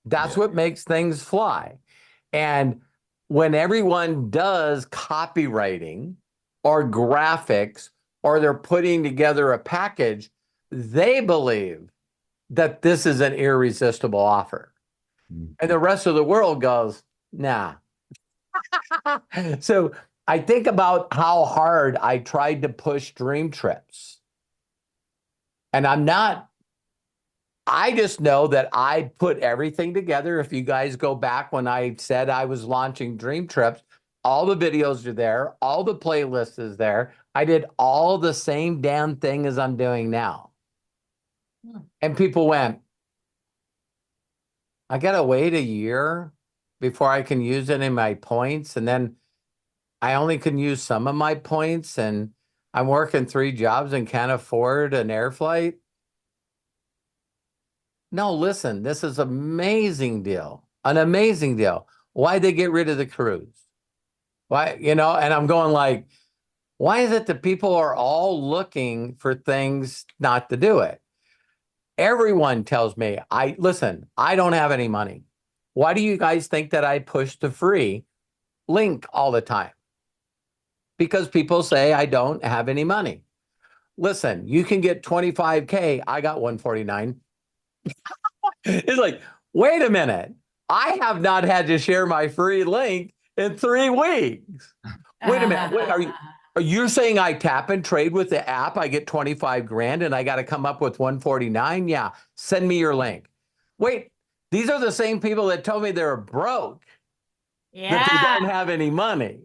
That's what makes things fly. And when everyone does copywriting or graphics, or they're putting together a package, they believe that this is an irresistible offer. And the rest of the world goes, nah. So I think about how hard I tried to push dream trips. And I just know that I put everything together. If you guys go back when I said I was launching dream trips, all the videos are there, all the playlists is there. I did all the same damn thing as I'm doing now. And people went, I gotta wait a year before I can use any of my points. And then I only can use some of my points, and I'm working 3 jobs and can't afford an air flight. No, listen, this is an amazing deal. Why'd they get rid of the cruise? Why, and I'm going like, why is it that people are all looking for things not to do it? Everyone tells me, I don't have any money. Why do you guys think that I push the free link all the time? Because people say I don't have any money. Listen, you can get 25K. I got 149. It's like, wait a minute. I have not had to share my free link in 3 weeks. Wait a minute. Wait, are you saying I tap and trade with the app? I get 25 grand and I got to come up with 149? Yeah. Send me your link. Wait, these are the same people that told me they're broke. That they don't have any money.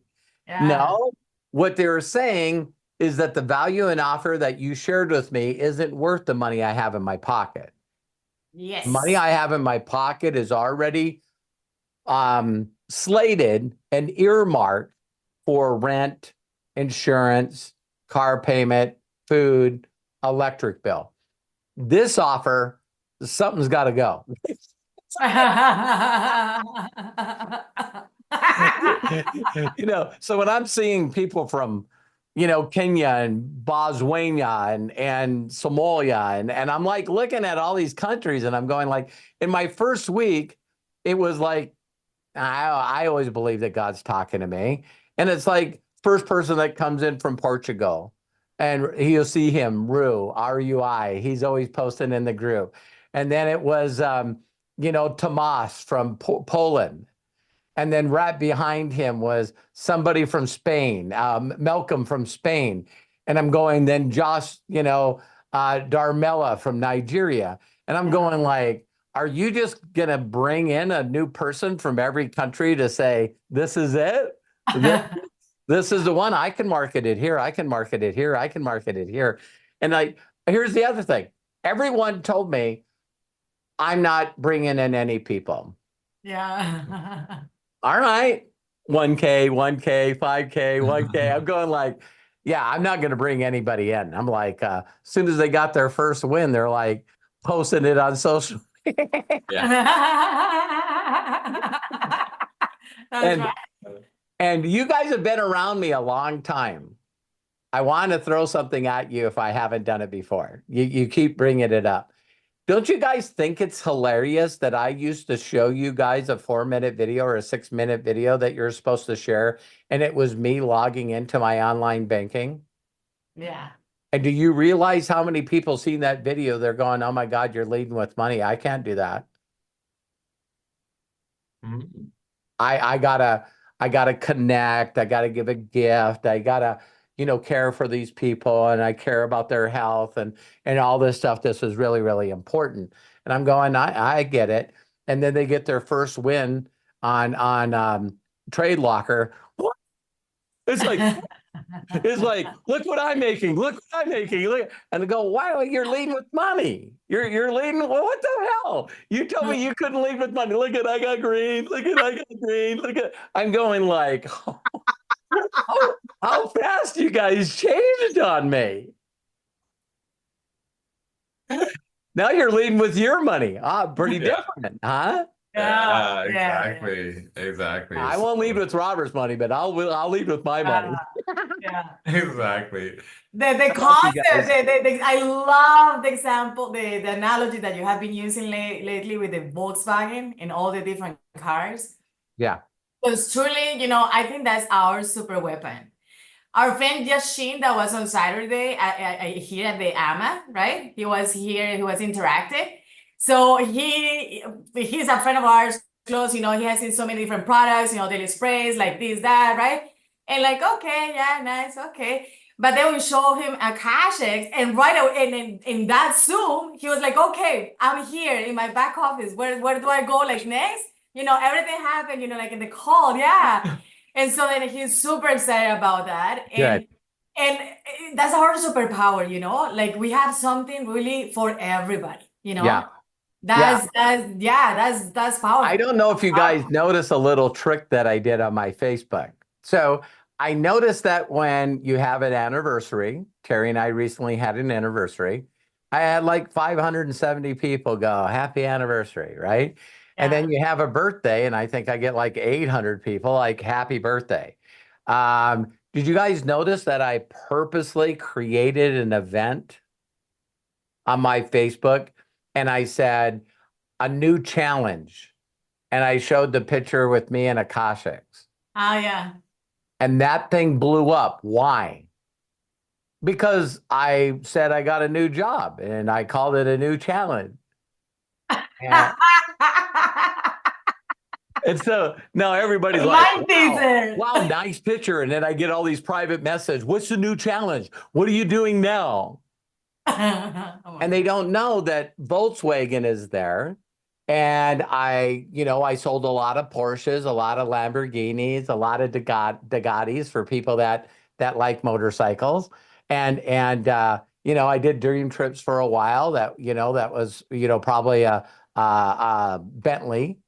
No, what they're saying is that the value and offer that you shared with me isn't worth the money I have in my pocket. Yes. Money I have in my pocket is already slated and earmarked for rent, insurance, car payment, food, electric bill. This offer, something's got to go. So when I'm seeing people from, Kenya and Botswana and Somalia, and I'm like looking at all these countries, and I'm going like, in my first week, it was like, I always believe that God's talking to me. And it's like, first person that comes in from Portugal, and you'll see him, R-U-I. He's always posting in the group. And then it was, Tomas from Poland. And then right behind him was somebody from Spain, Malcolm from Spain. And I'm going, then Josh, Darmela from Nigeria. And I'm going like, are you just going to bring in a new person from every country to say, this is it? This is the one. I can market it here. I can market it here. I can market it here. And here's the other thing. Everyone told me I'm not bringing in any people. Yeah. all right, 1K, 1K, 5K, 1K. I'm going like, yeah, I'm not going to bring anybody in. I'm like, as soon as they got their first win, they're like posting it on social. That's right. And you guys have been around me a long time. I want to throw something at you if I haven't done it before. You keep bringing it up. Don't you guys think it's hilarious that I used to show you guys a 4-minute video or a 6-minute video that you're supposed to share, and it was me logging into my online banking? Yeah. And do you realize how many people seen that video? They're going, oh my God, you're leading with money. I can't do that. Mhm. I gotta connect. I gotta give a gift. I gotta, care for these people, and I care about their health and all this stuff. This is really, really important. And I'm going, I get it. And then they get their first win on Trade Locker. What? It's like, look what I'm making. Look what I'm making. Look. And they go, wow, you're leading with money. You're leading. Well, what the hell? You told me you couldn't lead with money. Look at, I got green. Look at, I got green. Look at, I'm going like, how fast you guys changed on me. Now you're leading with your money. Pretty different, huh? Yeah, exactly. I won't lead with Robert's money, but I'll lead with my money. Yeah. Exactly. The concept, I love the example, the analogy that you have been using lately with the Volkswagen and all the different cars. Yeah. Because truly, I think that's our super weapon. Our friend Yashin that was on Saturday here at the AMA, right? He was here, he was interactive. So he's a friend of ours, close, he has seen so many different products, daily sprays, like this, that, right? And like, okay, yeah, nice, okay. But then we show him a Cash-X, and right away, and in that Zoom, he was like, okay, I'm here in my back office. Where do I go like next? Everything happened, like in the call, yeah. And so then he's super excited about that. And that's our superpower, like we have something really for everybody, Yeah. That's powerful. I don't know if you guys notice a little trick that I did on my Facebook. So I noticed that when you have an anniversary, Terry and I recently had an anniversary, I had like 570 people go, happy anniversary, right? And then you have a birthday, and I think I get like 800 people like, happy birthday. Did you guys notice that I purposely created an event on my Facebook, and I said, a new challenge, and I showed the picture with me and Akashics. Oh, yeah. And that thing blew up. Why? Because I said I got a new job, and I called it a new challenge. And so now everybody's like, wow, nice picture. And then I get all these private messages. What's the new challenge? What are you doing now? And they don't know that Volkswagen is there. And I sold a lot of Porsches, a lot of Lamborghinis, a lot of Ducatis for people that like motorcycles. And I did dream trips for a while that was, probably a Bentley.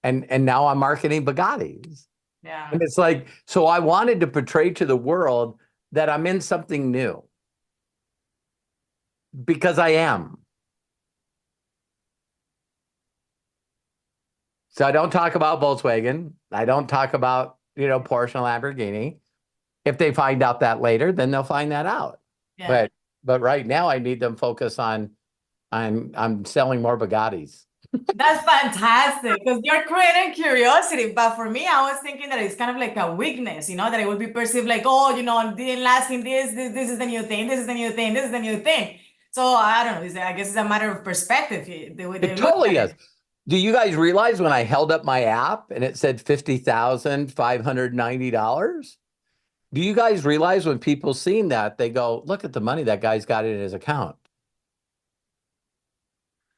And now I'm marketing Bugattis. Yeah. And it's like, so I wanted to portray to the world that I'm in something new. Because I am. So I don't talk about Volkswagen. I don't talk about, Porsche and Lamborghini. If they find out that later, then they'll find that out. Yeah. But right now I need them focus on, I'm selling more Bugattis. That's fantastic, because you're creating curiosity. But for me, I was thinking that it's kind of like a weakness, that it would be perceived like, oh, didn't last in this is the new thing, this is the new thing, this is the new thing. So I don't know, I guess it's a matter of perspective. It totally is. Do you guys realize when I held up my app and it said $50,590? Do you guys realize when people seen that, they go, look at the money that guy's got in his account?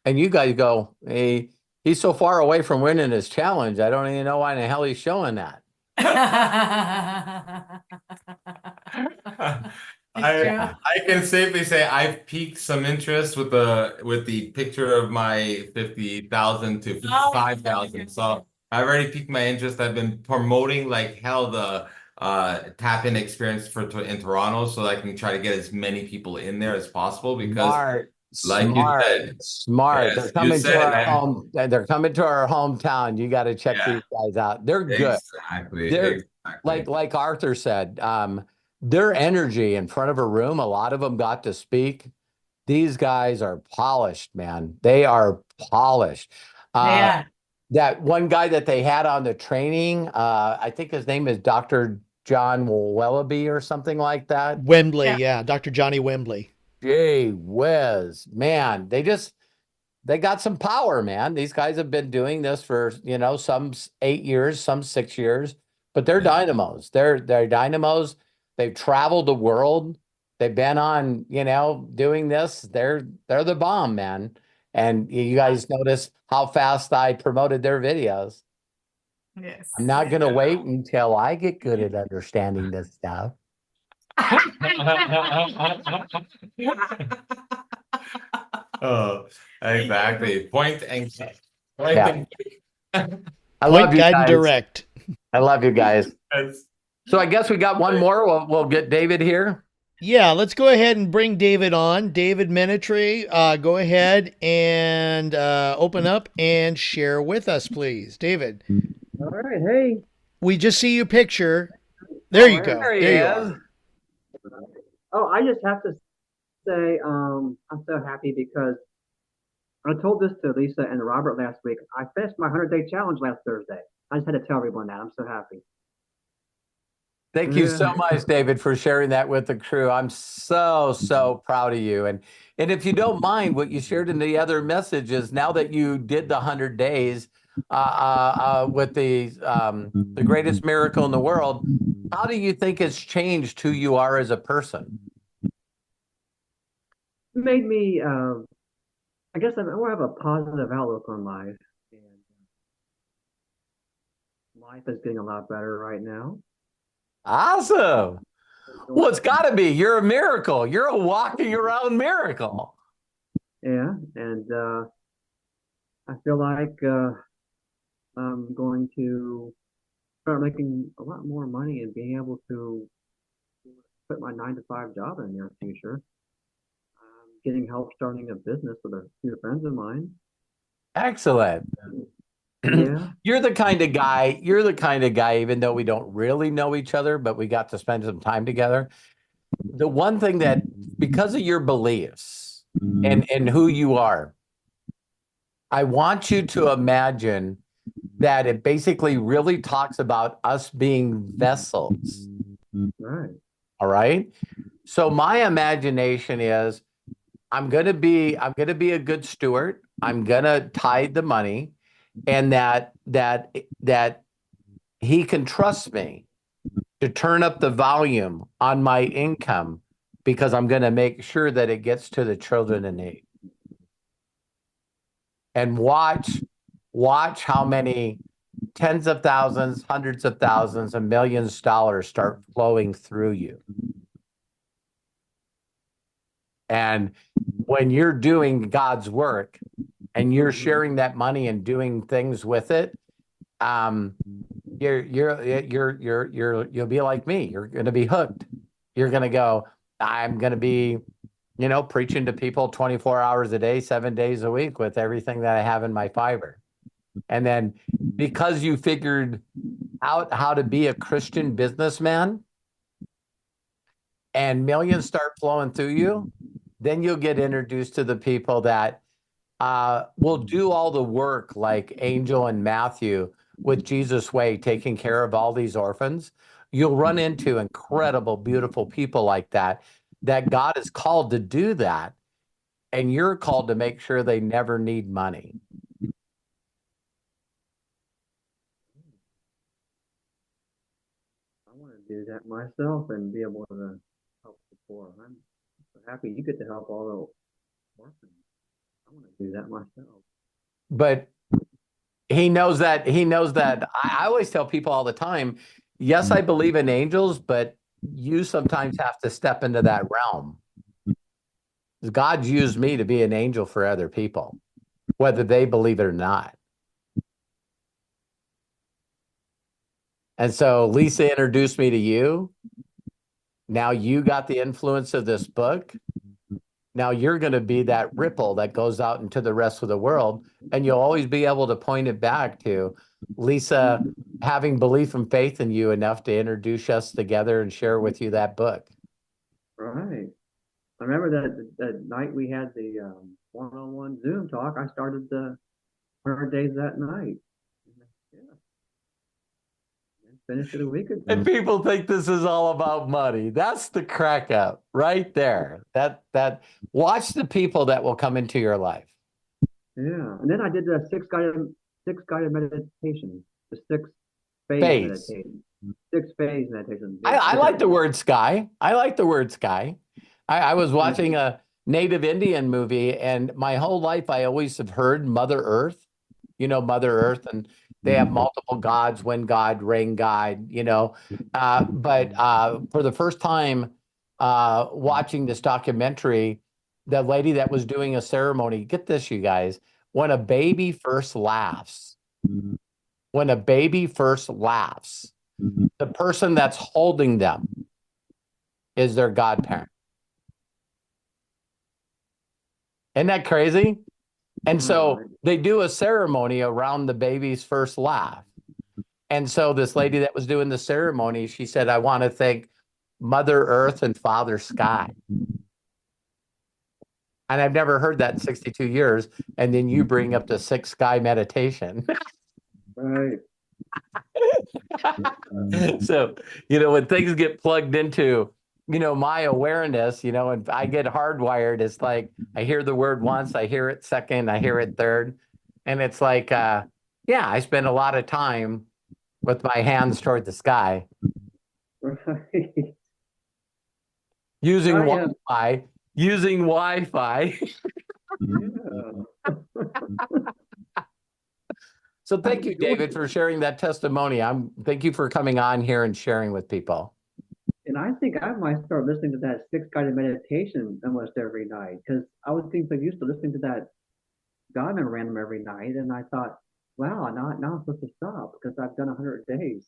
And you guys go, hey, he's so far away from winning his challenge. I don't even know why in the hell he's showing that. I can safely say I've piqued some interest with the picture of my 50,000 to 55,000. So I've already piqued my interest. I've been promoting like hell the tap-in experience in Toronto, so that I can try to get as many people in there as possible. Because, Smart, like you smart, said, smart. yes, you said it, man. They're coming to our hometown. You got to check Yeah, these guys out. They're good. exactly, They're exactly. like Arthur said, their energy in front of a room, a lot of them got to speak. These guys are polished, man. They are polished. Yeah. That one guy that they had on the training, I think his name is Dr. John Wellaby or something like that. Wembley, yeah, Dr. Johnny Wembley. Gee whiz, man, they got some power, man. These guys have been doing this for, some 8 years, some 6 years, but they're dynamos. They're dynamos. They've traveled the world. They've been on, doing this. They're the bomb, man. And you guys notice how fast I promoted their videos. Yes. I'm not going to wait until I get good at understanding this stuff. Oh, exactly. Point and click. Yeah. I Point, love you guide, and guys. direct. I love you guys. Yes. So I guess we got one more. We'll get David here. Yeah, let's go ahead and bring David on. David Menetry, go ahead and open up and share with us, please. David. All right, hey. We just see your picture. There you go. There he There you is. are. Oh, I just have to say, I'm so happy because I told this to Lisa and Robert last week. I finished my 100-day challenge last Thursday. I just had to tell everyone that. I'm so happy. Thank you so much, David, for sharing that with the crew. I'm so proud of you. And if you don't mind, what you shared in the other messages, now that you did the 100 days with the greatest miracle in the world, how do you think it's changed who you are as a person? It made me, I guess I more have a positive outlook on life. And life is getting a lot better right now. Awesome. Well, it's got to be. You're a miracle. You're a walking around miracle. Yeah, and I feel like I'm going to start making a lot more money and being able to quit my 9-to-5 job in the near future. Getting help starting a business with a few friends of mine. Excellent. Yeah. You're the kind of guy, even though we don't really know each other, but we got to spend some time together. The one thing that, because of your beliefs and who you are, I want you to imagine that it basically really talks about us being vessels. Right. All right. So my imagination is I'm gonna be a good steward. I'm gonna tithe the money, and that he can trust me to turn up the volume on my income because I'm gonna make sure that it gets to the children in need. And watch how many tens of thousands, hundreds of thousands, and millions of dollars start flowing through you. And when you're doing God's work and you're sharing that money and doing things with it, you'll be like me. You're going to be hooked. You're going to go, I'm going to be, preaching to people 24 hours a day, 7 days a week with everything that I have in my fiber. And then because you figured out how to be a Christian businessman and millions start flowing through you, then you'll get introduced to the people that will do all the work like Angel and Matthew with Jesus Way, taking care of all these orphans. You'll run into incredible, beautiful people like that God is called to do that. And you're called to make sure they never need money. I want to do that myself and be able to help the poor. I'm so happy you get to help all the orphans. I want to do that myself. But he knows that. I always tell people all the time, yes, I believe in angels, but you sometimes have to step into that realm. God's used me to be an angel for other people, whether they believe it or not. And so Lisa introduced me to you. Now you got the influence of this book. Now you're going to be that ripple that goes out into the rest of the world. And you'll always be able to point it back to Lisa having belief and faith in you enough to introduce us together and share with you that book. Right. I remember that night we had the one-on-one Zoom talk. I started the 100 days that night. Yeah. And finished it a week ago. And people think this is all about money. That's the crack up right there. That watch the people that will come into your life. Yeah. And then I did the six guided meditation, the six phase meditation. 6 phase meditation. I like the word sky. I like the word sky. I was watching a Native Indian movie, and my whole life I always have heard Mother Earth, Mother Earth, and they have multiple gods, wind god, rain god, but for the first time watching this documentary, the lady that was doing a ceremony, get this, you guys, when a baby first laughs, the person that's holding them is their godparent. Isn't that crazy? And so they do a ceremony around the baby's first laugh. And so this lady that was doing the ceremony, she said, I want to thank Mother Earth and Father Sky. And I've never heard that in 62 years. And then you bring up the 6 sky meditation. Right. So, when things get plugged into, my awareness, and I get hardwired, it's like I hear the word once, I hear it second, I hear it third. And it's like, I spend a lot of time with my hands toward the sky. Right. Using Wi-Fi. Yeah. So thank you, David, for sharing that testimony. Thank you for coming on here and sharing with people. And I think I might start listening to that 6 guided meditation almost every night, because I was thinking so used to listening to that God and random every night, and I thought, wow, now I'm supposed to stop because I've done 100 days.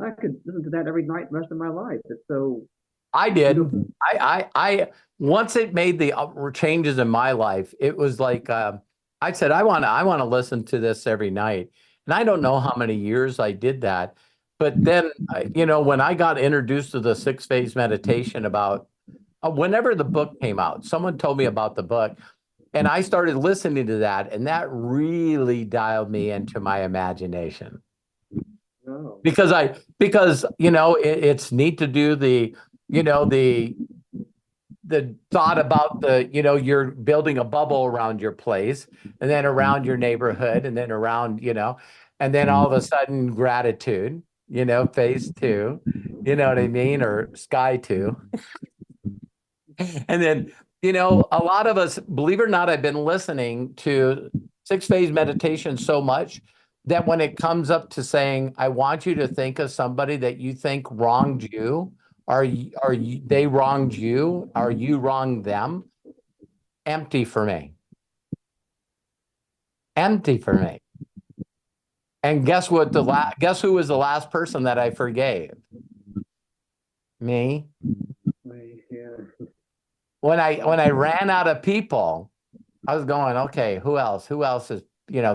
I could listen to that every night the rest of my life. It's so. I did. I once it made the changes in my life, it was like I said, I want to listen to this every night. And I don't know how many years I did that. But then, when I got introduced to the 6 phase meditation about whenever the book came out, someone told me about the book and I started listening to that. And that really dialed me into my imagination. Oh. Because it's neat to do the thought about you're building a bubble around your place and then around your neighborhood and then around, and then all of a sudden gratitude, phase 2, you know what I mean? Or sky 2. And then, a lot of us, believe it or not, I've been listening to 6 phase meditation so much that when it comes up to saying, I want you to think of somebody that you think wronged you, they wronged you? Are you wronged them? Empty for me. Empty for me. And guess what? Guess who was the last person that I forgave? Me. Yeah. When I ran out of people, I was going, okay, who else? Who else is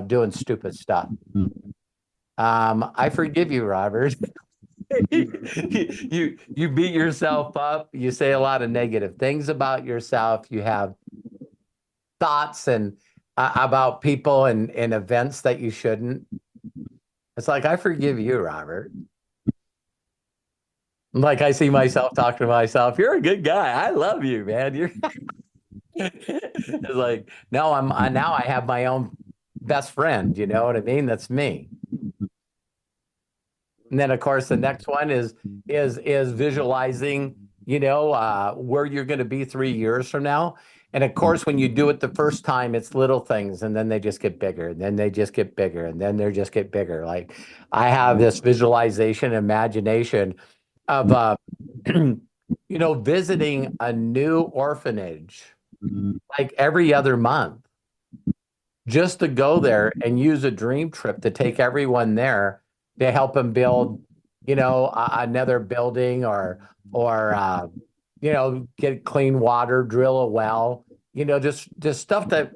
doing stupid stuff? I forgive you, Robert. you beat yourself up. You say a lot of negative things about yourself. You have thoughts and about people and events that you shouldn't. It's like, I forgive you, Robert. Like I see myself talking to myself. You're a good guy. I love you, man. You're. It's like now I have my own best friend. You know what I mean? That's me. And then, of course, the next one is visualizing, where you're going to be 3 years from now. And of course, when you do it the first time, it's little things, and then they just get bigger, and then they just get bigger, and then they just get bigger. Like I have this visualization, imagination of, visiting a new orphanage like every other month, just to go there and use a dream trip to take everyone there to help them build another building or get clean water, drill a well, just stuff that,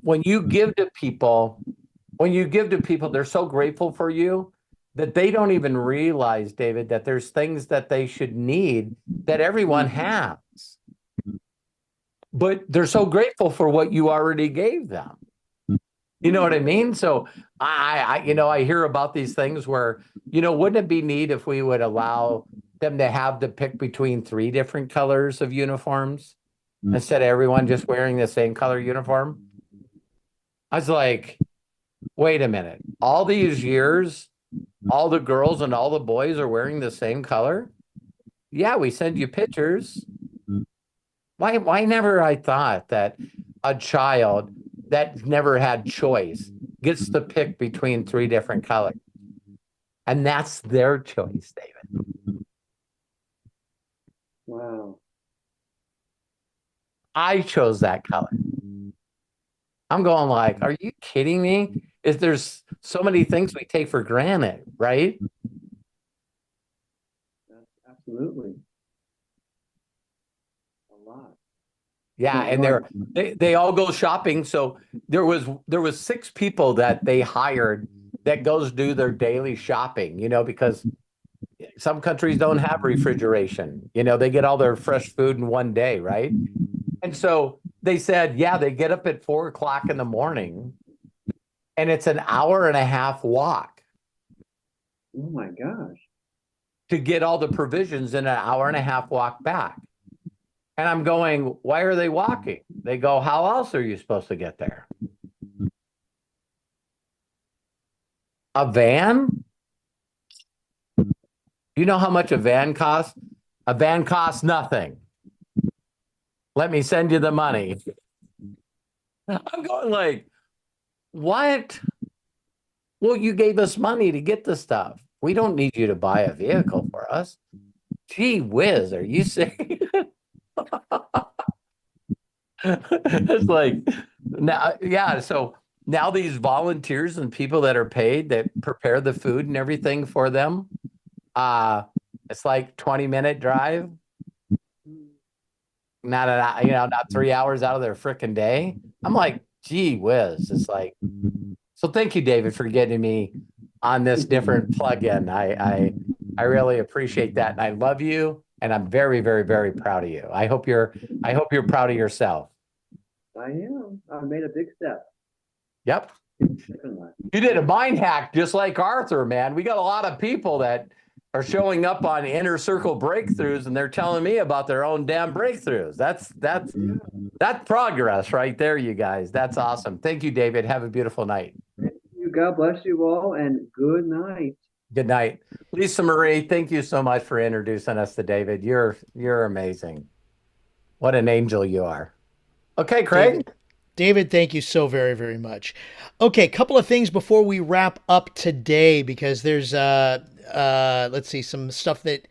when you give to people, they're so grateful for you that they don't even realize, David, that there's things that they should need that everyone has. But they're so grateful for what you already gave them. You know what I mean? So I hear about these things where, wouldn't it be neat if we would allow them to have to pick between 3 different colors of uniforms instead of everyone just wearing the same color uniform? I was like, wait a minute. All these years, all the girls and all the boys are wearing the same color? Yeah, we send you pictures. Why never I thought that a child that never had choice gets to pick between 3 different colors? And that's their choice, David. Wow. I chose that color. I'm going like, are you kidding me? There's so many things we take for granted, right? Absolutely. A lot. Yeah, and they all go shopping. So there was 6 people that they hired that goes do their daily shopping, because some countries don't have refrigeration. They get all their fresh food in one day, right? And so they said, yeah, they get up at 4:00 in the morning and it's an hour and a half walk. Oh my gosh. To get all the provisions in an hour and a half walk back. And I'm going, why are they walking? They go, how else are you supposed to get there? A van? You know how much a van costs? A van costs nothing. Let me send you the money. I'm going like, what? Well, you gave us money to get the stuff. We don't need you to buy a vehicle for us. Gee whiz, are you serious? It's like, now, yeah. So now these volunteers and people that are paid that prepare the food and everything for them, it's like 20-minute drive. Not 3 hours out of their freaking day. I'm like, gee whiz. It's like, so thank you, David, for getting me on this different plug-in. I really appreciate that. And I love you. And I'm very, very, very proud of you. I hope you're proud of yourself. I am. I made a big step. Yep. You did a mind hack just like Arthur, man. We got a lot of people that are showing up on Inner Circle breakthroughs and they're telling me about their own damn breakthroughs. That's progress right there, you guys. That's awesome. Thank you, David. Have a beautiful night. Thank you. God bless you all and good night. Good night. Lisa Marie, thank you so much for introducing us to David. You're amazing. What an angel you are. Okay, Craig. David, thank you so very, very much. Okay, a couple of things before we wrap up today, because there's let's see, some stuff that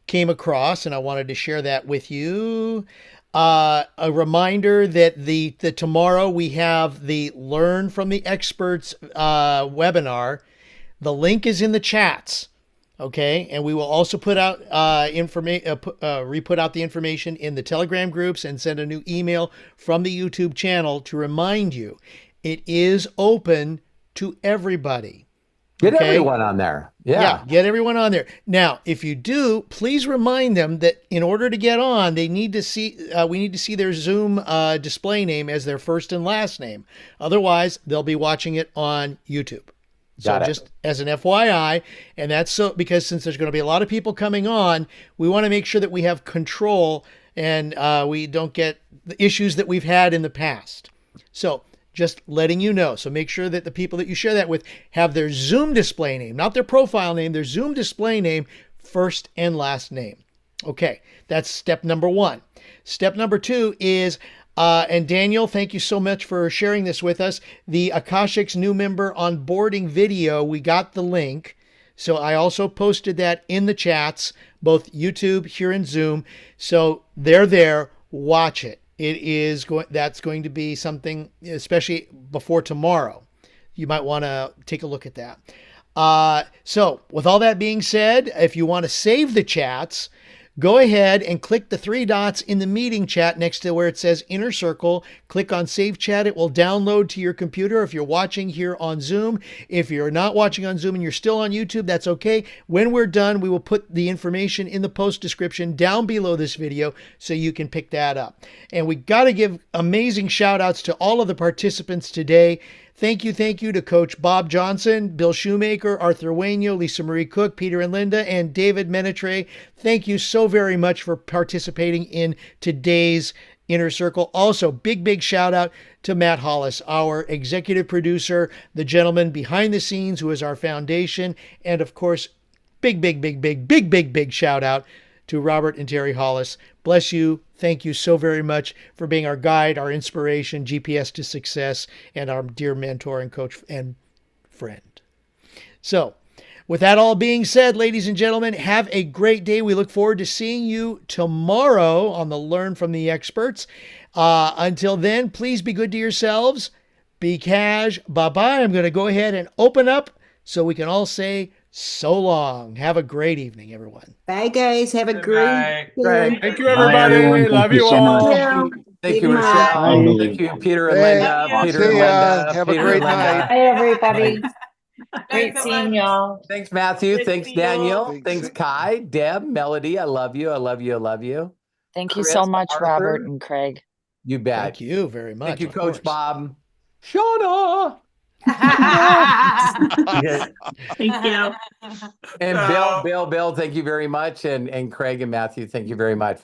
came across and I wanted to share that with you. A reminder that the tomorrow we have the Learn from the Experts webinar. The link is in the chats. Okay, and we will also put out re-put out the information in the Telegram groups and send a new email from the YouTube channel to remind you it is open to everybody. Get everyone on there. Yeah, get everyone on there. Now, if you do, please remind them that in order to get on, they need to see we need to see their Zoom display name as their first and last name. Otherwise, they'll be watching it on YouTube. So just as an FYI, and that's so because since there's going to be a lot of people coming on, we want to make sure that we have control and we don't get the issues that we've had in the past. So just letting you know. So make sure that the people that you share that with have their Zoom display name, not their profile name, their Zoom display name, first and last name. Okay, that's step number 1. Step number 2 is and Daniel, thank you so much for sharing this with us. The Akashic's new member onboarding video, we got the link. So I also posted that in the chats, both YouTube, here in Zoom. So they're there. Watch it. That's going to be something, especially before tomorrow. You might want to take a look at that. So with all that being said, if you want to save the chats, go ahead and click the three dots in the meeting chat next to where it says Inner Circle. Click on Save Chat. It will download to your computer if you're watching here on Zoom. If you're not watching on Zoom and you're still on YouTube, that's okay. When we're done, we will put the information in the post description down below this video so you can pick that up. And we got to give amazing shout outs to all of the participants today. Thank you to Coach Bob Johnson, Bill Shoemaker, Arthur Wainio, Lisa Marie Cook, Peter and Linda, and David Menetre. Thank you so very much for participating in today's Inner Circle. Also, big shout out to Matt Hollis, our executive producer, the gentleman behind the scenes who is our foundation. And of course, big shout out to Robert and Terry Hollis. Bless you. Thank you so very much for being our guide, our inspiration, GPS to success, and our dear mentor and coach and friend. So, with that all being said, ladies and gentlemen, have a great day. We look forward to seeing you tomorrow on the Learn from the Experts. Until then, please be good to yourselves. Be cash. Bye-bye. I'm going to go ahead and open up so we can all say so long. Have a great evening, everyone. Bye, guys. Have a Good great night. Thank you, everybody. everyone. Thank Love you you so all. much. Thank you, Bye. Rochelle. Bye. Thank you, Peter and Hey, Linda. Thank Peter you. and see ya. Linda. Have a Peter great and Linda. night. Hi, everybody. Thanks Great so seeing much. y'all. Thanks, Matthew. Good Thanks, to see you. Daniel. Thanks. Thanks, Kai, Deb, Melody. I love you. I love you. I love you. Thank you Chris, so much, Arthur. Robert and Craig. You bet. Thank you very much. Thank you, of Coach course. Bob. Shauna. Okay. Thank you. And Bill, thank you very much. And Craig and Matthew, thank you very much.